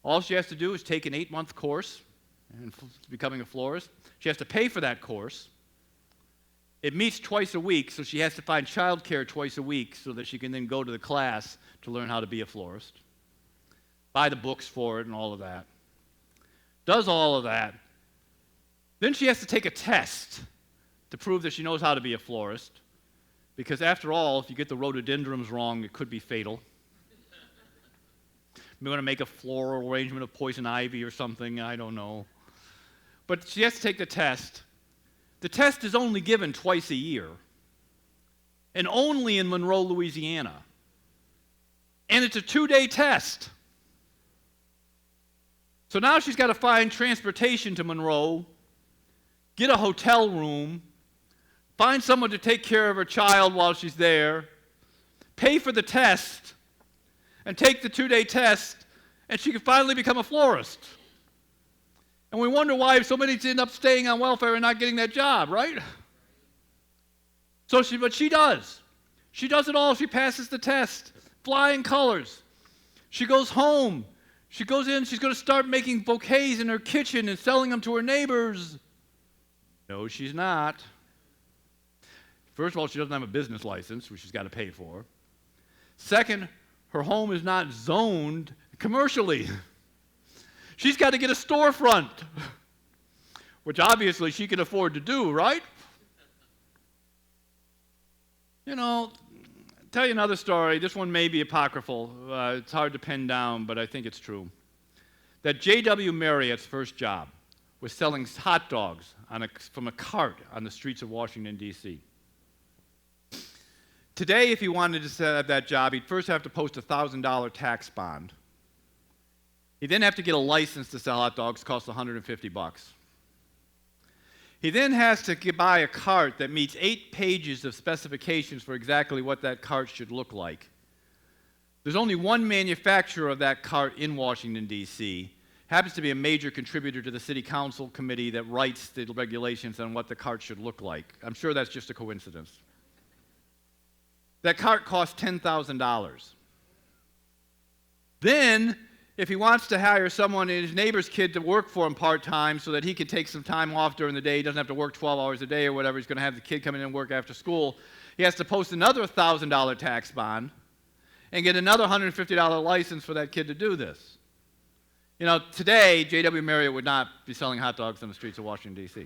All she has to do is take an 8-month course in becoming a florist. She has to pay for that course. It meets twice a week, so she has to find childcare twice a week so that she can then go to the class to learn how to be a florist. Buy the books for it and all of that. Does all of that. Then she has to take a test to prove that she knows how to be a florist, because after all, if you get the rhododendrons wrong, it could be fatal. You want to make a floral arrangement of poison ivy or something, I don't know. But she has to take the test. The test is only given twice a year, and only in Monroe, Louisiana. And it's a 2-day test. So now she's got to find transportation to Monroe, get a hotel room, find someone to take care of her child while she's there, pay for the test, and take the 2-day test, and she can finally become a florist. And we wonder why so many end up staying on welfare and not getting that job, right? But she does. She does it all. She passes the test, flying colors. She goes home. She goes in. She's going to start making bouquets in her kitchen and selling them to her neighbors. No, she's not. First of all, she doesn't have a business license, which she's got to pay for. Second, her home is not zoned commercially. She's got to get a storefront, which obviously she can afford to do, right? You know, I'll tell you another story. This one may be apocryphal. It's hard to pin down, but I think it's true. That J.W. Marriott's first job was selling hot dogs from a cart on the streets of Washington, D.C. Today, if he wanted to have that job, he'd first have to post a $1,000 tax bond. He'd then have to get a license to sell hot dogs, costs $150. He then has to buy a cart that meets 8 pages of specifications for exactly what that cart should look like. There's only one manufacturer of that cart in Washington, D.C. Happens to be a major contributor to the city council committee that writes the regulations on what the cart should look like. I'm sure that's just a coincidence. That cart costs $10,000. Then, if he wants to hire someone, his neighbor's kid, to work for him part-time so that he can take some time off during the day, he doesn't have to work 12 hours a day or whatever, he's going to have the kid come in and work after school, he has to post another $1,000 tax bond and get another $150 license for that kid to do this. You know, today, J.W. Marriott would not be selling hot dogs on the streets of Washington, D.C.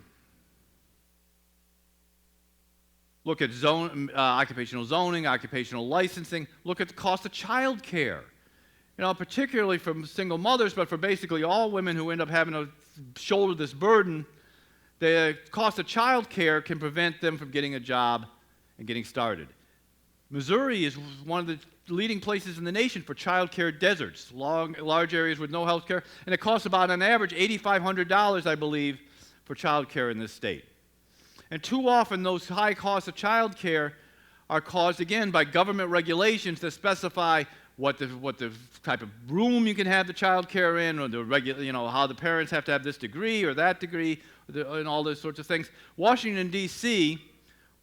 Look at occupational zoning, occupational licensing. Look at the cost of child care. You know, particularly for single mothers, but for basically all women who end up having to shoulder this burden, the cost of child care can prevent them from getting a job and getting started. Missouri is one of the leading places in the nation for child care deserts, large areas with no health care, and it costs about, on average, $8,500, I believe, for child care in this state. And too often, those high costs of child care are caused, again, by government regulations that specify what the type of room you can have the child care in, or how the parents have to have this degree or that degree, and all those sorts of things. Washington, D.C.,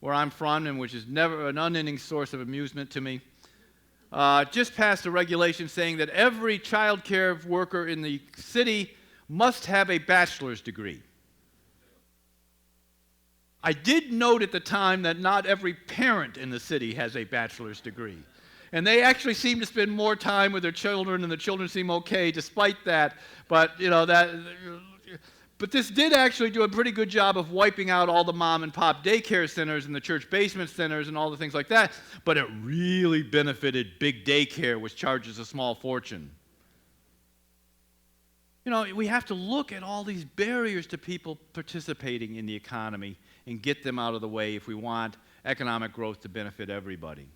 where I'm from, and which is never an unending source of amusement to me, just passed a regulation saying that every child care worker in the city must have a bachelor's degree. I did note at the time that not every parent in the city has a bachelor's degree. And they actually seem to spend more time with their children, and the children seem okay despite that. But, but this did actually do a pretty good job of wiping out all the mom and pop daycare centers and the church basement centers and all the things like that. But it really benefited big daycare, which charges a small fortune. You know, we have to look at all these barriers to people participating in the economy and get them out of the way if we want economic growth to benefit everybody.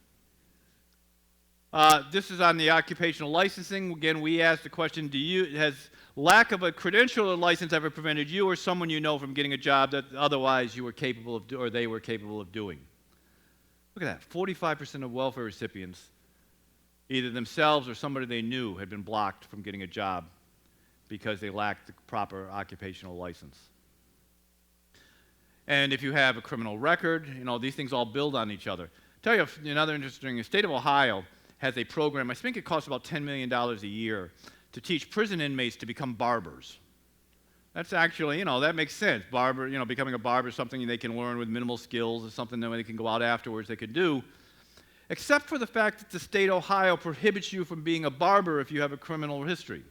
This is on the occupational licensing. Again, we asked the question, has lack of a credential or license ever prevented you or someone you know from getting a job that otherwise you were capable of or they were capable of doing? Look at that. 45% of welfare recipients, either themselves or somebody they knew, had been blocked from getting a job because they lacked the proper occupational license. And if you have a criminal record, these things all build on each other. Tell you another interesting thing, the state of Ohio has a program, I think it costs about $10 million a year, to teach prison inmates to become barbers. That's actually, that makes sense. Becoming a barber is something they can learn with minimal skills. It's something that they can go out afterwards they could do. Except for the fact that the state of Ohio prohibits you from being a barber if you have a criminal history.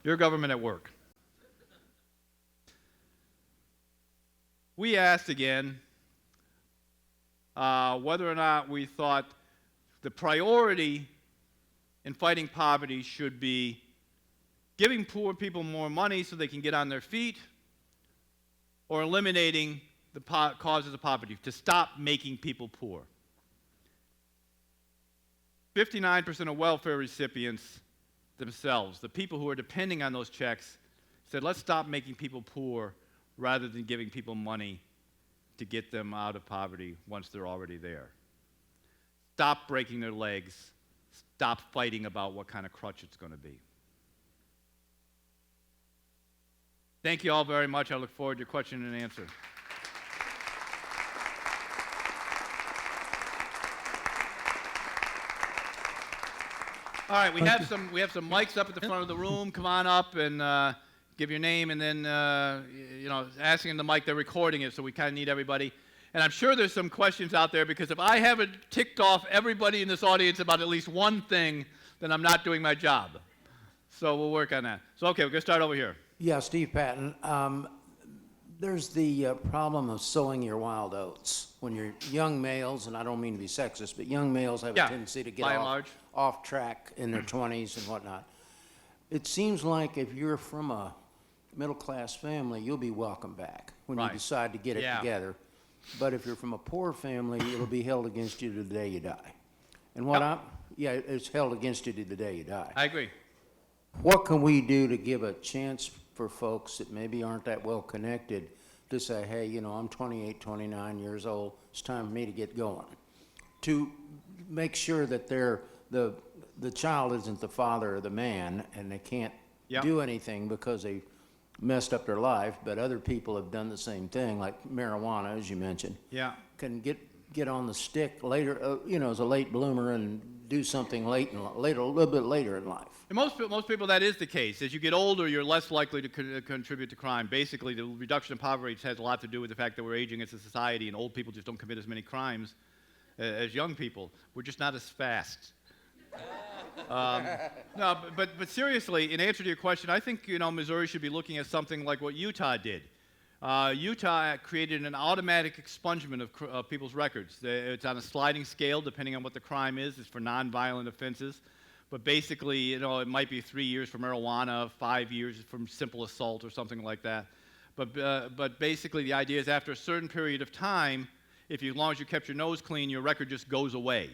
Your government at work. We asked again whether or not we thought the priority in fighting poverty should be giving poor people more money so they can get on their feet, or eliminating the causes of poverty, to stop making people poor. 59% of welfare recipients themselves, the people who are depending on those checks, said, let's stop making people poor rather than giving people money to get them out of poverty once they're already there. Stop breaking their legs. Stop fighting about what kind of crutch it's going to be. Thank you all very much. I look forward to your question and answer. All right, we have some mics up at the front of the room. Come on up and give your name, and then asking the mic. They're recording it, so we kind of need everybody. And I'm sure there's some questions out there, because if I haven't ticked off everybody in this audience about at least one thing, then I'm not doing my job. So we'll work on that. So okay, we're gonna start over here. Yeah, Steve Patton. There's the problem of sowing your wild oats. When you're young males, and I don't mean to be sexist, but young males have a tendency to get off track in their 20s and whatnot. It seems like if you're from a middle-class family, you'll be welcome back when you decide to get it together. But if you're from a poor family, it'll be held against you to the day you die. And it's held against you to the day you die. I agree. What can we do to give a chance for folks that maybe aren't that well connected to say, hey, I'm 28, 29 years old, it's time for me to get going? To make sure that the child isn't the father or the man, and they can't do anything because they messed up their life, but other people have done the same thing, like marijuana, as you mentioned. Yeah. Can get on the stick later, as a late bloomer, and do something a little bit later in life. And most people, that is the case. As you get older, you're less likely to contribute to crime. Basically, the reduction in poverty rates has a lot to do with the fact that we're aging as a society, and old people just don't commit as many crimes as young people. We're just not as fast. No, but seriously, in answer to your question, I think Missouri should be looking at something like what Utah did. Utah created an automatic expungement of people's records. It's on a sliding scale depending on what the crime is. It's for nonviolent offenses. But basically, it might be 3 years for marijuana, 5 years from simple assault or something like that. But basically, the idea is after a certain period of time, as long as you kept your nose clean, your record just goes away.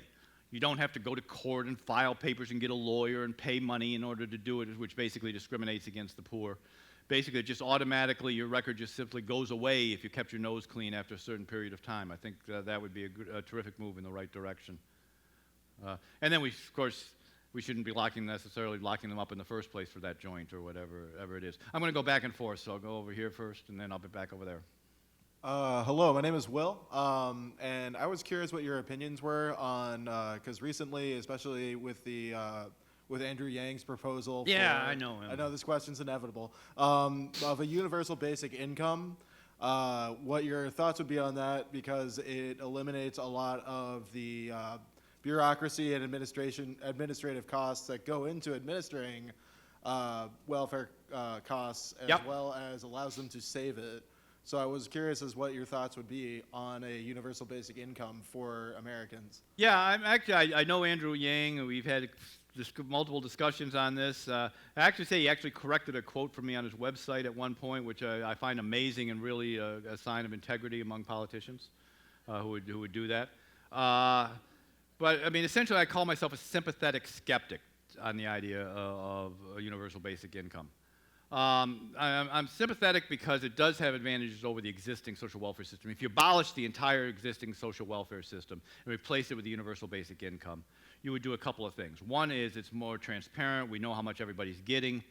You don't have to go to court and file papers and get a lawyer and pay money in order to do it, which basically discriminates against the poor. Basically, just automatically, your record just simply goes away if you kept your nose clean after a certain period of time. I think that would be a terrific move in the right direction. And then, of course, we shouldn't be necessarily locking them up in the first place for that joint or whatever it is. I'm going to go back and forth, so I'll go over here first, and then I'll be back over there. Hello, my name is Will, and I was curious what your opinions were on, because recently, especially with Andrew Yang's proposal. I know him. I know this question's inevitable. Of a universal basic income, what your thoughts would be on that, because it eliminates a lot of the bureaucracy and administrative costs that go into administering welfare costs, as well as allows them to save it. So I was curious as what your thoughts would be on a universal basic income for Americans. Yeah, I know Andrew Yang. We've had multiple discussions on this. I actually say he actually corrected a quote from me on his website at one point, which I find amazing and really a sign of integrity among politicians who would do that. But I mean, essentially, I call myself a sympathetic skeptic on the idea of a universal basic income. I'm sympathetic because it does have advantages over the existing social welfare system. If you abolish the entire existing social welfare system and replace it with the universal basic income, you would do a couple of things. One is it's more transparent. We know how much everybody's getting.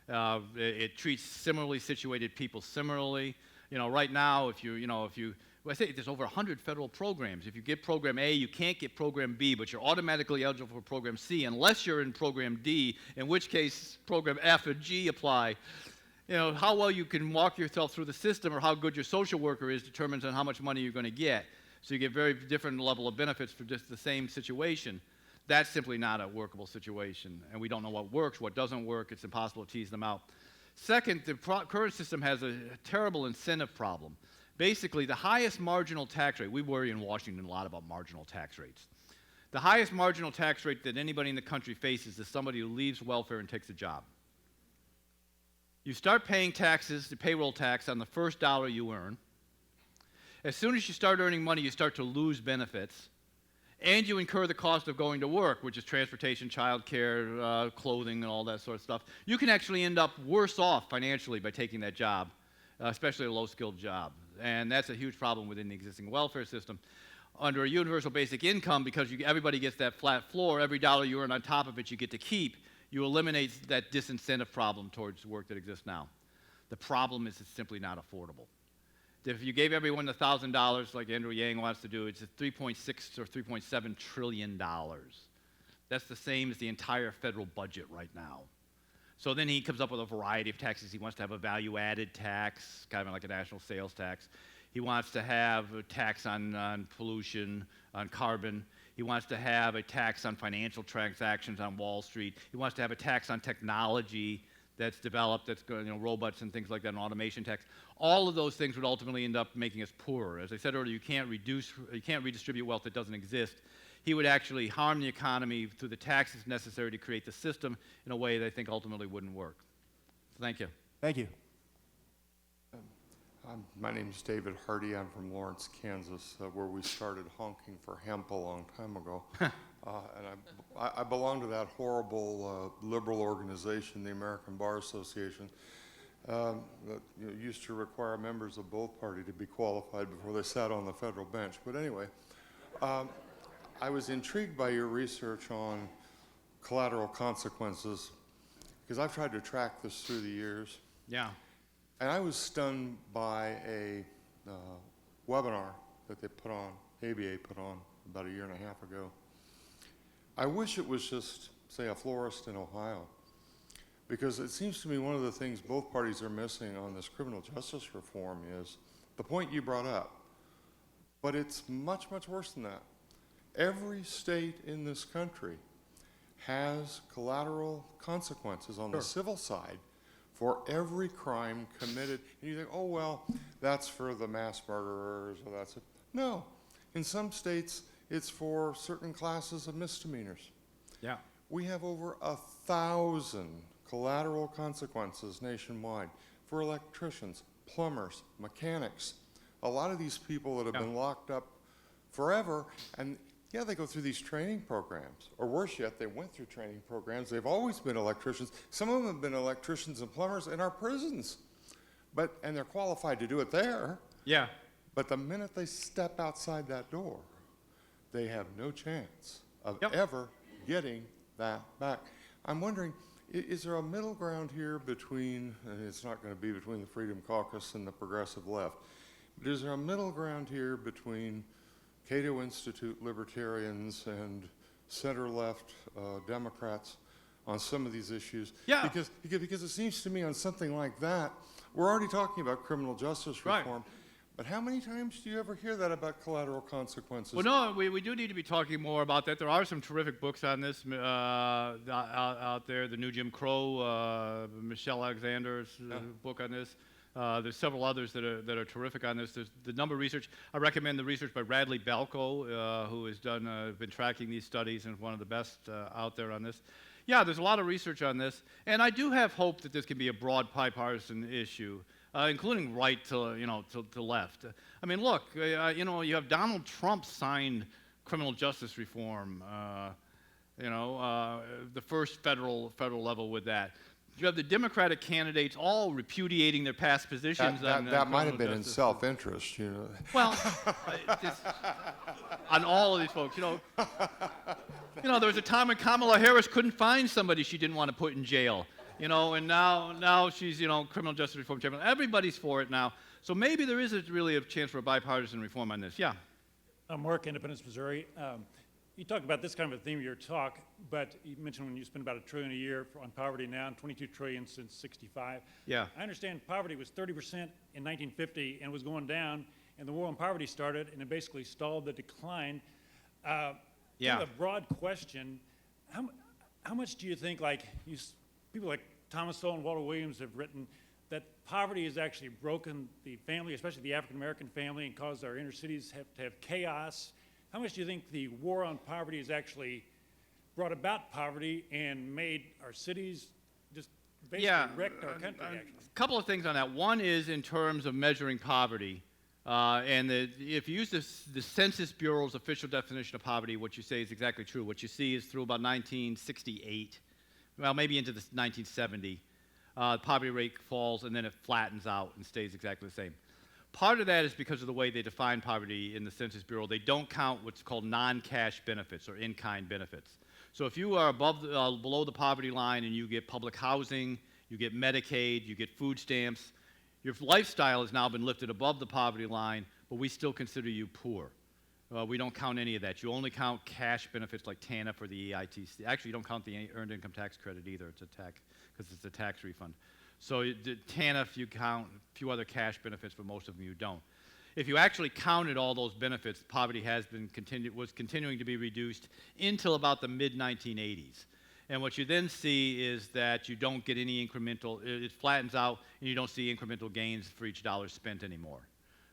It treats similarly situated people similarly. Right now, I say there's over 100 federal programs. If you get program A, you can't get program B, but you're automatically eligible for program C unless you're in program D, in which case program F and G apply. How well you can walk yourself through the system or how good your social worker is determines on how much money you're going to get. So you get very different level of benefits for just the same situation. That's simply not a workable situation, and we don't know what works, what doesn't work. It's impossible to tease them out. Second, the current system has a terrible incentive problem. Basically, the highest marginal tax rate, we worry in Washington a lot about marginal tax rates. The highest marginal tax rate that anybody in the country faces is somebody who leaves welfare and takes a job. You start paying taxes, the payroll tax, on the first dollar you earn. As soon as you start earning money, you start to lose benefits. And you incur the cost of going to work, which is transportation, child care, clothing, and all that sort of stuff. You can actually end up worse off financially by taking that job, especially a low-skilled job. And that's a huge problem within the existing welfare system. Under a universal basic income, because everybody gets that flat floor, every dollar you earn on top of it you get to keep, you eliminate that disincentive problem towards work that exists now. The problem is it's simply not affordable. If you gave everyone the $1,000 like Andrew Yang wants to do, it's $3.6 or $3.7 trillion. That's the same as the entire federal budget right now. So then he comes up with a variety of taxes. He wants to have a value-added tax, kind of like a national sales tax. He wants to have a tax on pollution, on carbon. He wants to have a tax on financial transactions on Wall Street. He wants to have a tax on technology that's developed, that's robots and things like that, an automation tax. All of those things would ultimately end up making us poorer. As I said earlier, you can't redistribute wealth that doesn't exist. He would actually harm the economy through the taxes necessary to create the system in a way that I think ultimately wouldn't work. So thank you. Thank you. My name is David Hardy. I'm from Lawrence, Kansas, where we started honking for hemp a long time ago. And I belong to that horrible liberal organization, the American Bar Association, that used to require members of both parties to be qualified before they sat on the federal bench. But anyway, I was intrigued by your research on collateral consequences, because I've tried to track this through the years. Yeah. And I was stunned by a webinar that they put on, ABA put on about 1.5 years ago. I wish it was just, say, a florist in Ohio, because it seems to me one of the things both parties are missing on this criminal justice reform is the point you brought up. But it's much, much worse than that. Every state in this country has collateral consequences on the civil side for every crime committed. And you think, oh, well, that's for the mass murderers, or that's it. No. In some states, it's for certain classes of misdemeanors. Yeah. We have over 1,000 collateral consequences nationwide for electricians, plumbers, mechanics. A lot of these people that have been locked up forever, and yeah, they go through these training programs, or worse yet, they went through training programs. They've always been electricians. Some of them have been electricians and plumbers in our prisons, and they're qualified to do it there. Yeah. But the minute they step outside that door, they have no chance of ever getting that back. I'm wondering, is there a middle ground here between, and it's not going to be between the Freedom Caucus and the progressive left, but is there a middle ground here between Cato Institute libertarians and center-left Democrats on some of these issues? Yeah. Because it seems to me on something like that, we're already talking about criminal justice reform, but how many times do you ever hear that about collateral consequences? Well, no, we do need to be talking more about that. There are some terrific books on this out there. The New Jim Crow, Michelle Alexander's book on this. There's several others that are terrific on this. There's the number of research. I recommend the research by Radley Balco, who has been tracking these studies and is one of the best out there on this. Yeah, there's a lot of research on this, and I do have hope that this can be a broad bipartisan issue, including right to left. I mean, look, you have Donald Trump signed criminal justice reform. The first federal level with that. You have the Democratic candidates all repudiating their past positions. That might have been in self-interest, Well, on all of these folks, there was a time when Kamala Harris couldn't find somebody she didn't want to put in jail. You know, and now she's, you know, criminal justice reform champion. Everybody's for it now. So maybe there is really a chance for a bipartisan reform on this. Yeah. Mark, Independence, Missouri. You talk about this kind of a theme in your talk, but you mentioned when you spend about $1 trillion a year on poverty now, and $22 trillion since '65. Yeah. I understand poverty was 30% in 1950 and was going down, and the war on poverty started, and it basically stalled the decline. Yeah. Kind of a broad question. How much do you think, like people like Thomas Sowell and Walter Williams have written, that poverty has actually broken the family, especially the African American family, and caused our inner cities to have chaos? How much do you think the war on poverty has actually brought about poverty and made our cities just basically wrecked our country, actually? A couple of things on that. One is in terms of measuring poverty. If you use the Census Bureau's official definition of poverty, what you say is exactly true. What you see is through about 1968, well, maybe into the 1970, the poverty rate falls and then it flattens out and stays exactly the same. Part of that is because of the way they define poverty in the Census Bureau. They don't count what's called non-cash benefits or in-kind benefits. So if you are below the poverty line and you get public housing, you get Medicaid, you get food stamps, your lifestyle has now been lifted above the poverty line, but we still consider you poor. We don't count any of that. You only count cash benefits like TANF or the EITC. Actually, you don't count the Earned Income Tax Credit either. It's a tax, because it's a tax refund. So the TANF, you count a few other cash benefits, but most of them you don't. If you actually counted all those benefits, poverty was continuing to be reduced until about the mid-1980s. And what you then see is that you don't get any incremental, it flattens out, and you don't see incremental gains for each dollar spent anymore.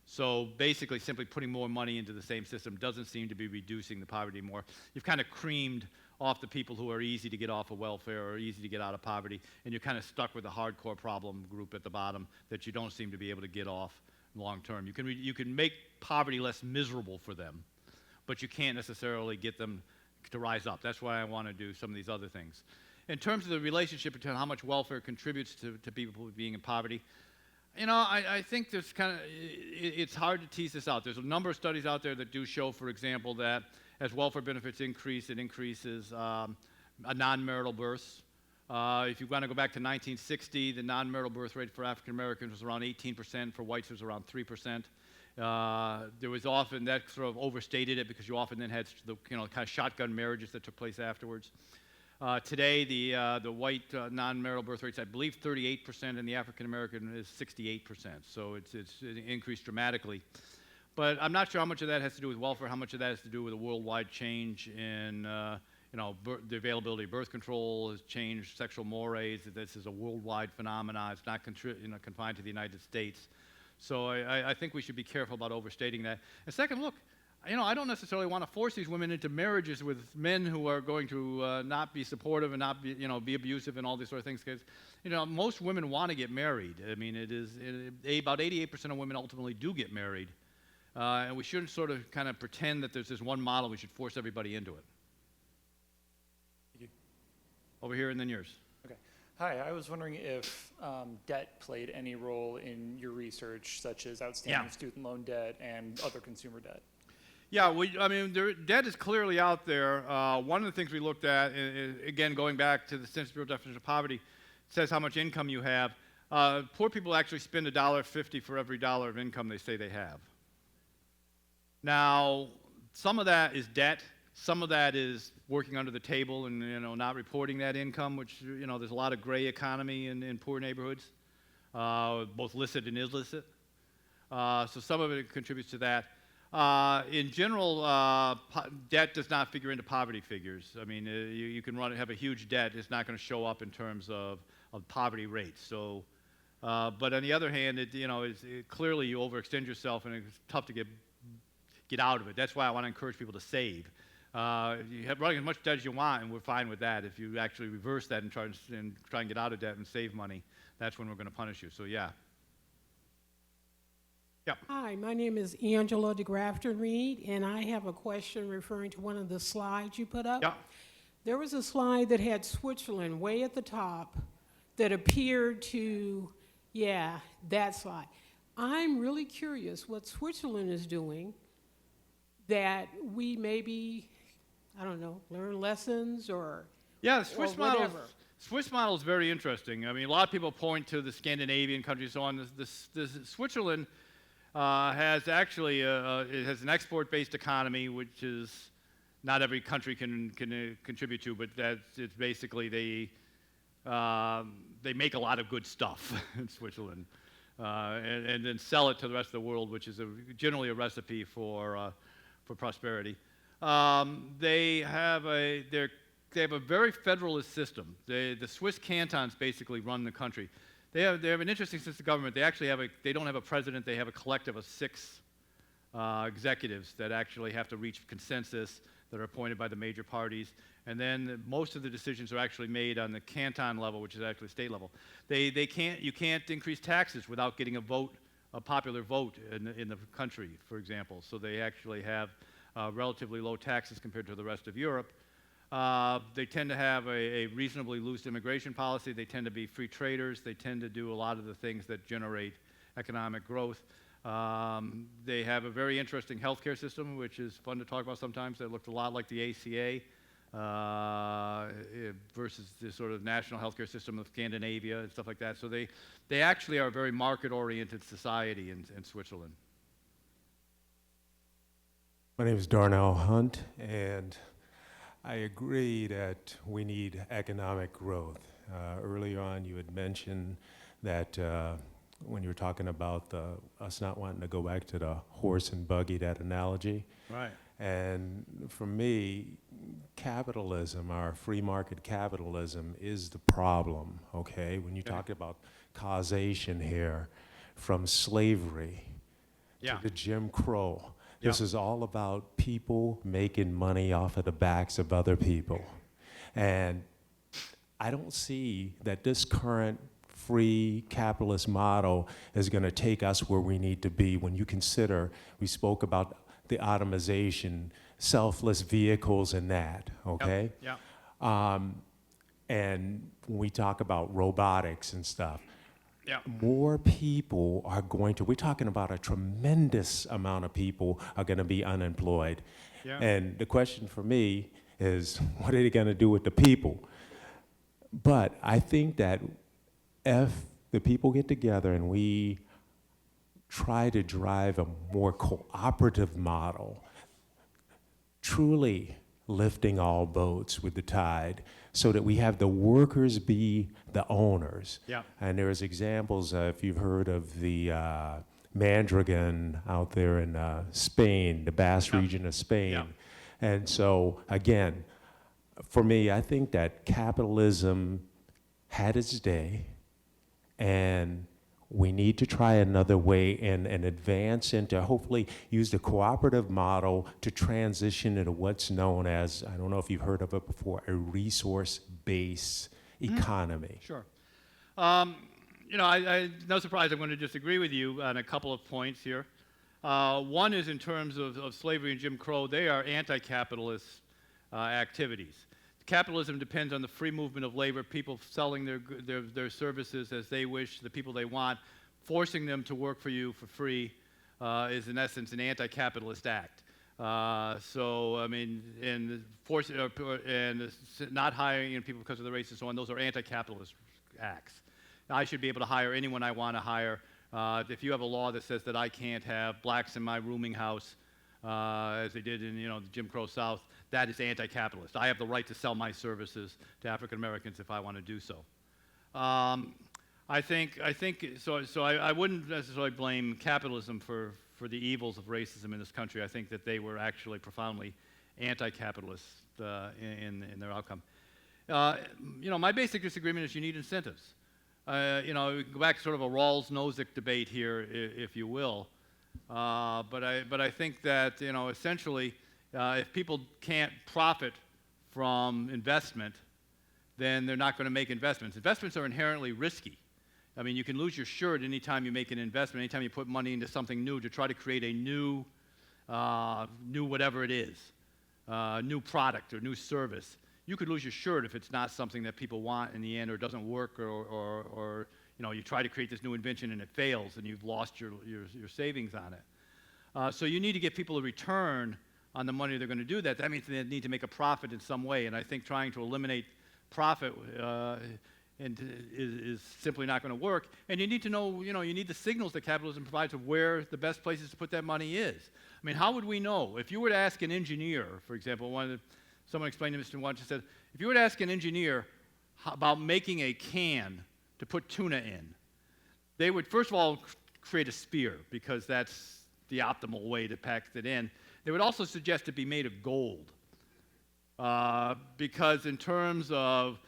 So basically, simply putting more money into the same system doesn't seem to be reducing the poverty more. You've kind of creamed off the people who are easy to get off of welfare or easy to get out of poverty, and you're kind of stuck with the hardcore problem group at the bottom that you don't seem to be able to get off long term. You can make poverty less miserable for them, but you can't necessarily get them to rise up. That's why I want to do some of these other things. In terms of the relationship between how much welfare contributes to people being in poverty, you know, I think there's it's hard to tease this out. There's a number of studies out there that do show, for example, that as welfare benefits increase, it increases non-marital births. If you want to go back to 1960, the non-marital birth rate for African Americans was around 18%. For whites, it was around 3%. There was often, that sort of overstated it because you often then had the kind of shotgun marriages that took place afterwards. Today, the white non-marital birth rates, I believe 38%, and the African American is 68%. So it's increased dramatically. But I'm not sure how much of that has to do with welfare, how much of that has to do with a worldwide change in the availability of birth control has changed sexual mores. This is a worldwide phenomenon. It's not confined to the United States. So I think we should be careful about overstating that. And second, look, I don't necessarily want to force these women into marriages with men who are going to not be supportive and not be abusive and all these sort of things. Because most women want to get married. I mean, about 88% of women ultimately do get married, and we shouldn't sort of kind of pretend that there's this one model. We should force everybody into it. Thank you. Over here, and then yours. Okay. Hi, I was wondering if debt played any role in your research, such as outstanding student loan debt and other consumer debt. Yeah, debt is clearly out there. One of the things we looked at, again, going back to the Census Bureau definition of poverty, says how much income you have. Poor people actually spend $1.50 for every dollar of income they say they have. Now, some of that is debt. Some of that is working under the table and not reporting that income, which there's a lot of gray economy in poor neighborhoods, both licit and illicit. So some of it contributes to that. In general, debt does not figure into poverty figures. I mean, you can have a huge debt. It's not going to show up in terms of poverty rates. So, but on the other hand, clearly you overextend yourself, and it's tough to get out of it. That's why I want to encourage people to save. You have running as much debt as you want, and we're fine with that. If you actually reverse that and try and get out of debt and save money, that's when we're going to punish you. So, yeah. Yep. Hi, my name is Angela DeGrafton-Reed, and I have a question referring to one of the slides you put up. Yep. There was a slide that had Switzerland way at the top that appeared to, that slide. I'm really curious what Switzerland is doing that we maybe, I don't know, learn lessons or Yeah, the Swiss model. Swiss model is very interesting. I mean, a lot of people point to the Scandinavian countries and so on. Switzerland has actually it has an export-based economy, which is not every country can contribute to, but it's basically they make a lot of good stuff in Switzerland, and then sell it to the rest of the world, which is generally a recipe for prosperity. They have a very federalist system. The Swiss cantons basically run the country. They have an interesting system of government. They don't have a president. They have a collective of 6 executives that actually have to reach consensus, that are appointed by the major parties, and then most of the decisions are actually made on the canton level, which is actually state level. You can't increase taxes without getting a popular vote in the country, for example. So they actually have relatively low taxes compared to the rest of Europe. They tend to have a reasonably loose immigration policy. They tend to be free traders. They tend to do a lot of the things that generate economic growth. They have a very interesting healthcare system, which is fun to talk about sometimes. They looked a lot like the ACA versus the sort of national healthcare system of Scandinavia and stuff like that. So they actually are a very market-oriented society in Switzerland. My name is Darnell Hunt, and I agree that we need economic growth. Earlier on, you had mentioned that when you were talking about us not wanting to go back to the horse and buggy, that analogy. Right. And for me, capitalism, our free market capitalism, is the problem, okay? When you talk about causation here, from slavery to the Jim Crow, this is all about people making money off of the backs of other people. And I don't see that this current free capitalist model is going to take us where we need to be. When you consider, we spoke about the automation, selfless vehicles and that, okay? And when we talk about robotics and stuff, more people are going to, we're talking about a tremendous amount of people are going to be unemployed. And the question for me is, what are they going to do with the people? But I think that if the people get together and we try to drive a more cooperative model, truly lifting all boats with the tide, so that we have the workers be the owners. And there's examples, if you've heard of the Mandragon out there in Spain, the Basque region of Spain. And so, again, for me, I think that capitalism had its day, and we need to try another way and advance into, hopefully use the cooperative model to transition into what's known as, I don't know if you've heard of it before, a resource-based economy. Sure. You know, no surprise, I'm going to disagree with you on a couple of points here. One is in terms of slavery and Jim Crow. They are anti-capitalist activities. Capitalism depends on the free movement of labor, people selling their services as they wish, the people they want. Forcing them to work for you for free is, in essence, an anti-capitalist act. So, I mean, and not hiring people because of the race and so on, those are anti-capitalist acts. I should be able to hire anyone I want to hire. If you have a law that says that I can't have blacks in my rooming house, as they did in, you know, the Jim Crow South, that is anti-capitalist. I have the right to sell my services to African Americans if I want to do so. I think so. I wouldn't necessarily blame capitalism for the evils of racism in this country. I think that they were actually profoundly anti-capitalist in their outcome. You know, my basic disagreement is you need incentives. You know, go back to sort of a Rawls-Nozick debate here, if you will. But I think that, you know, essentially, if people can't profit from investment, then they're not going to make investments. Investments are inherently risky. I mean, you can lose your shirt anytime you make an investment, anytime you put money into something new to try to create a new whatever it is, new product or new service. You could lose your shirt if it's not something that people want in the end, or doesn't work, or you know, you try to create this new invention and it fails and you've lost your savings on it. So you need to get people a return on the money they're going to do that. That means they need to make a profit in some way, and I think trying to eliminate profit is simply not going to work. And you need to know, you need the signals that capitalism provides of where the best places to put that money is. I mean, how would we know? If you were to ask an engineer, for example, someone explained to Mr. Wunsch, said, if you were to ask an engineer about making a can to put tuna in, they would first of all create a spear, because that's the optimal way to pack it in. They would also suggest it be made of gold, because in terms of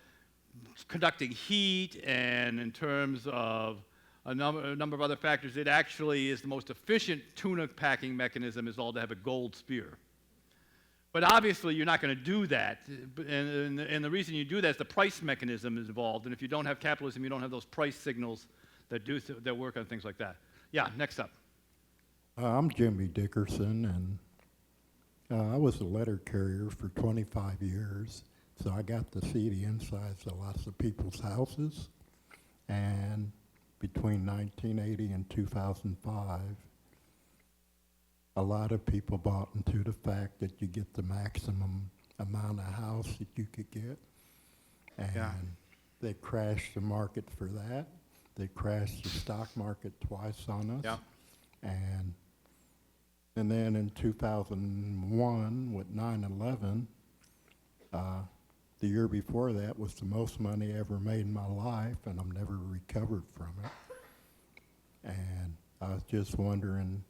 conducting heat and in terms of a number of other factors, it actually is the most efficient tuna packing mechanism is all to have a gold spear. But obviously, you're not going to do that, and the reason you do that is the price mechanism is involved, and if you don't have capitalism, you don't have those price signals that work on things like that. Yeah, next up. I'm Jimmy Dickerson, and I was a letter carrier for 25 years, so I got to see the insides of lots of people's houses, and between 1980 and 2005, a lot of people bought into the fact that you get the maximum amount of house that you could get, and they crashed the market for that. They crashed the stock market twice on us, and then in 2001 with 9/11, the year before that was the most money I ever made in my life, and I've never recovered from it. And I was just wondering.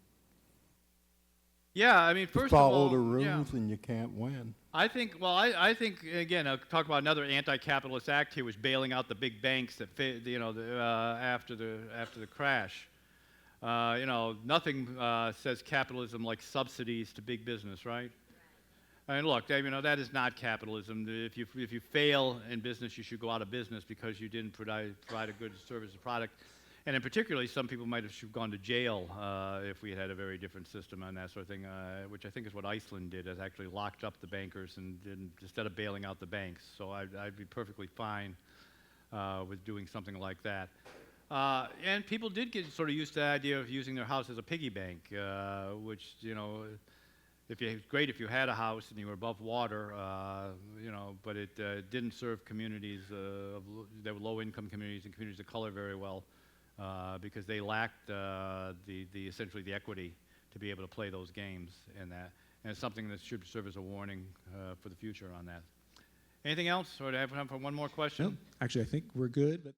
Yeah, I mean, first of all, follow the rules and you can't win. I think, I think, again, I'll talk about another anti-capitalist act here, was bailing out the big banks that, after the crash. Nothing says capitalism like subsidies to big business, right? I mean, look, that is not capitalism. If you fail in business, you should go out of business because you didn't provide a good service or product. And in particularly, some people might have gone to jail if we had a very different system on that sort of thing, which I think is what Iceland did, is actually locked up the bankers and instead of bailing out the banks. So I'd be perfectly fine with doing something like that. And people did get sort of used to the idea of using their house as a piggy bank, which, it's great if you had a house and you were above water, but it didn't serve communities, that were low-income communities and communities of color very well. Because they lacked essentially the equity to be able to play those games and it's something that should serve as a warning for the future on that. Anything else, or do I have time for one more question? No, actually, I think we're good. But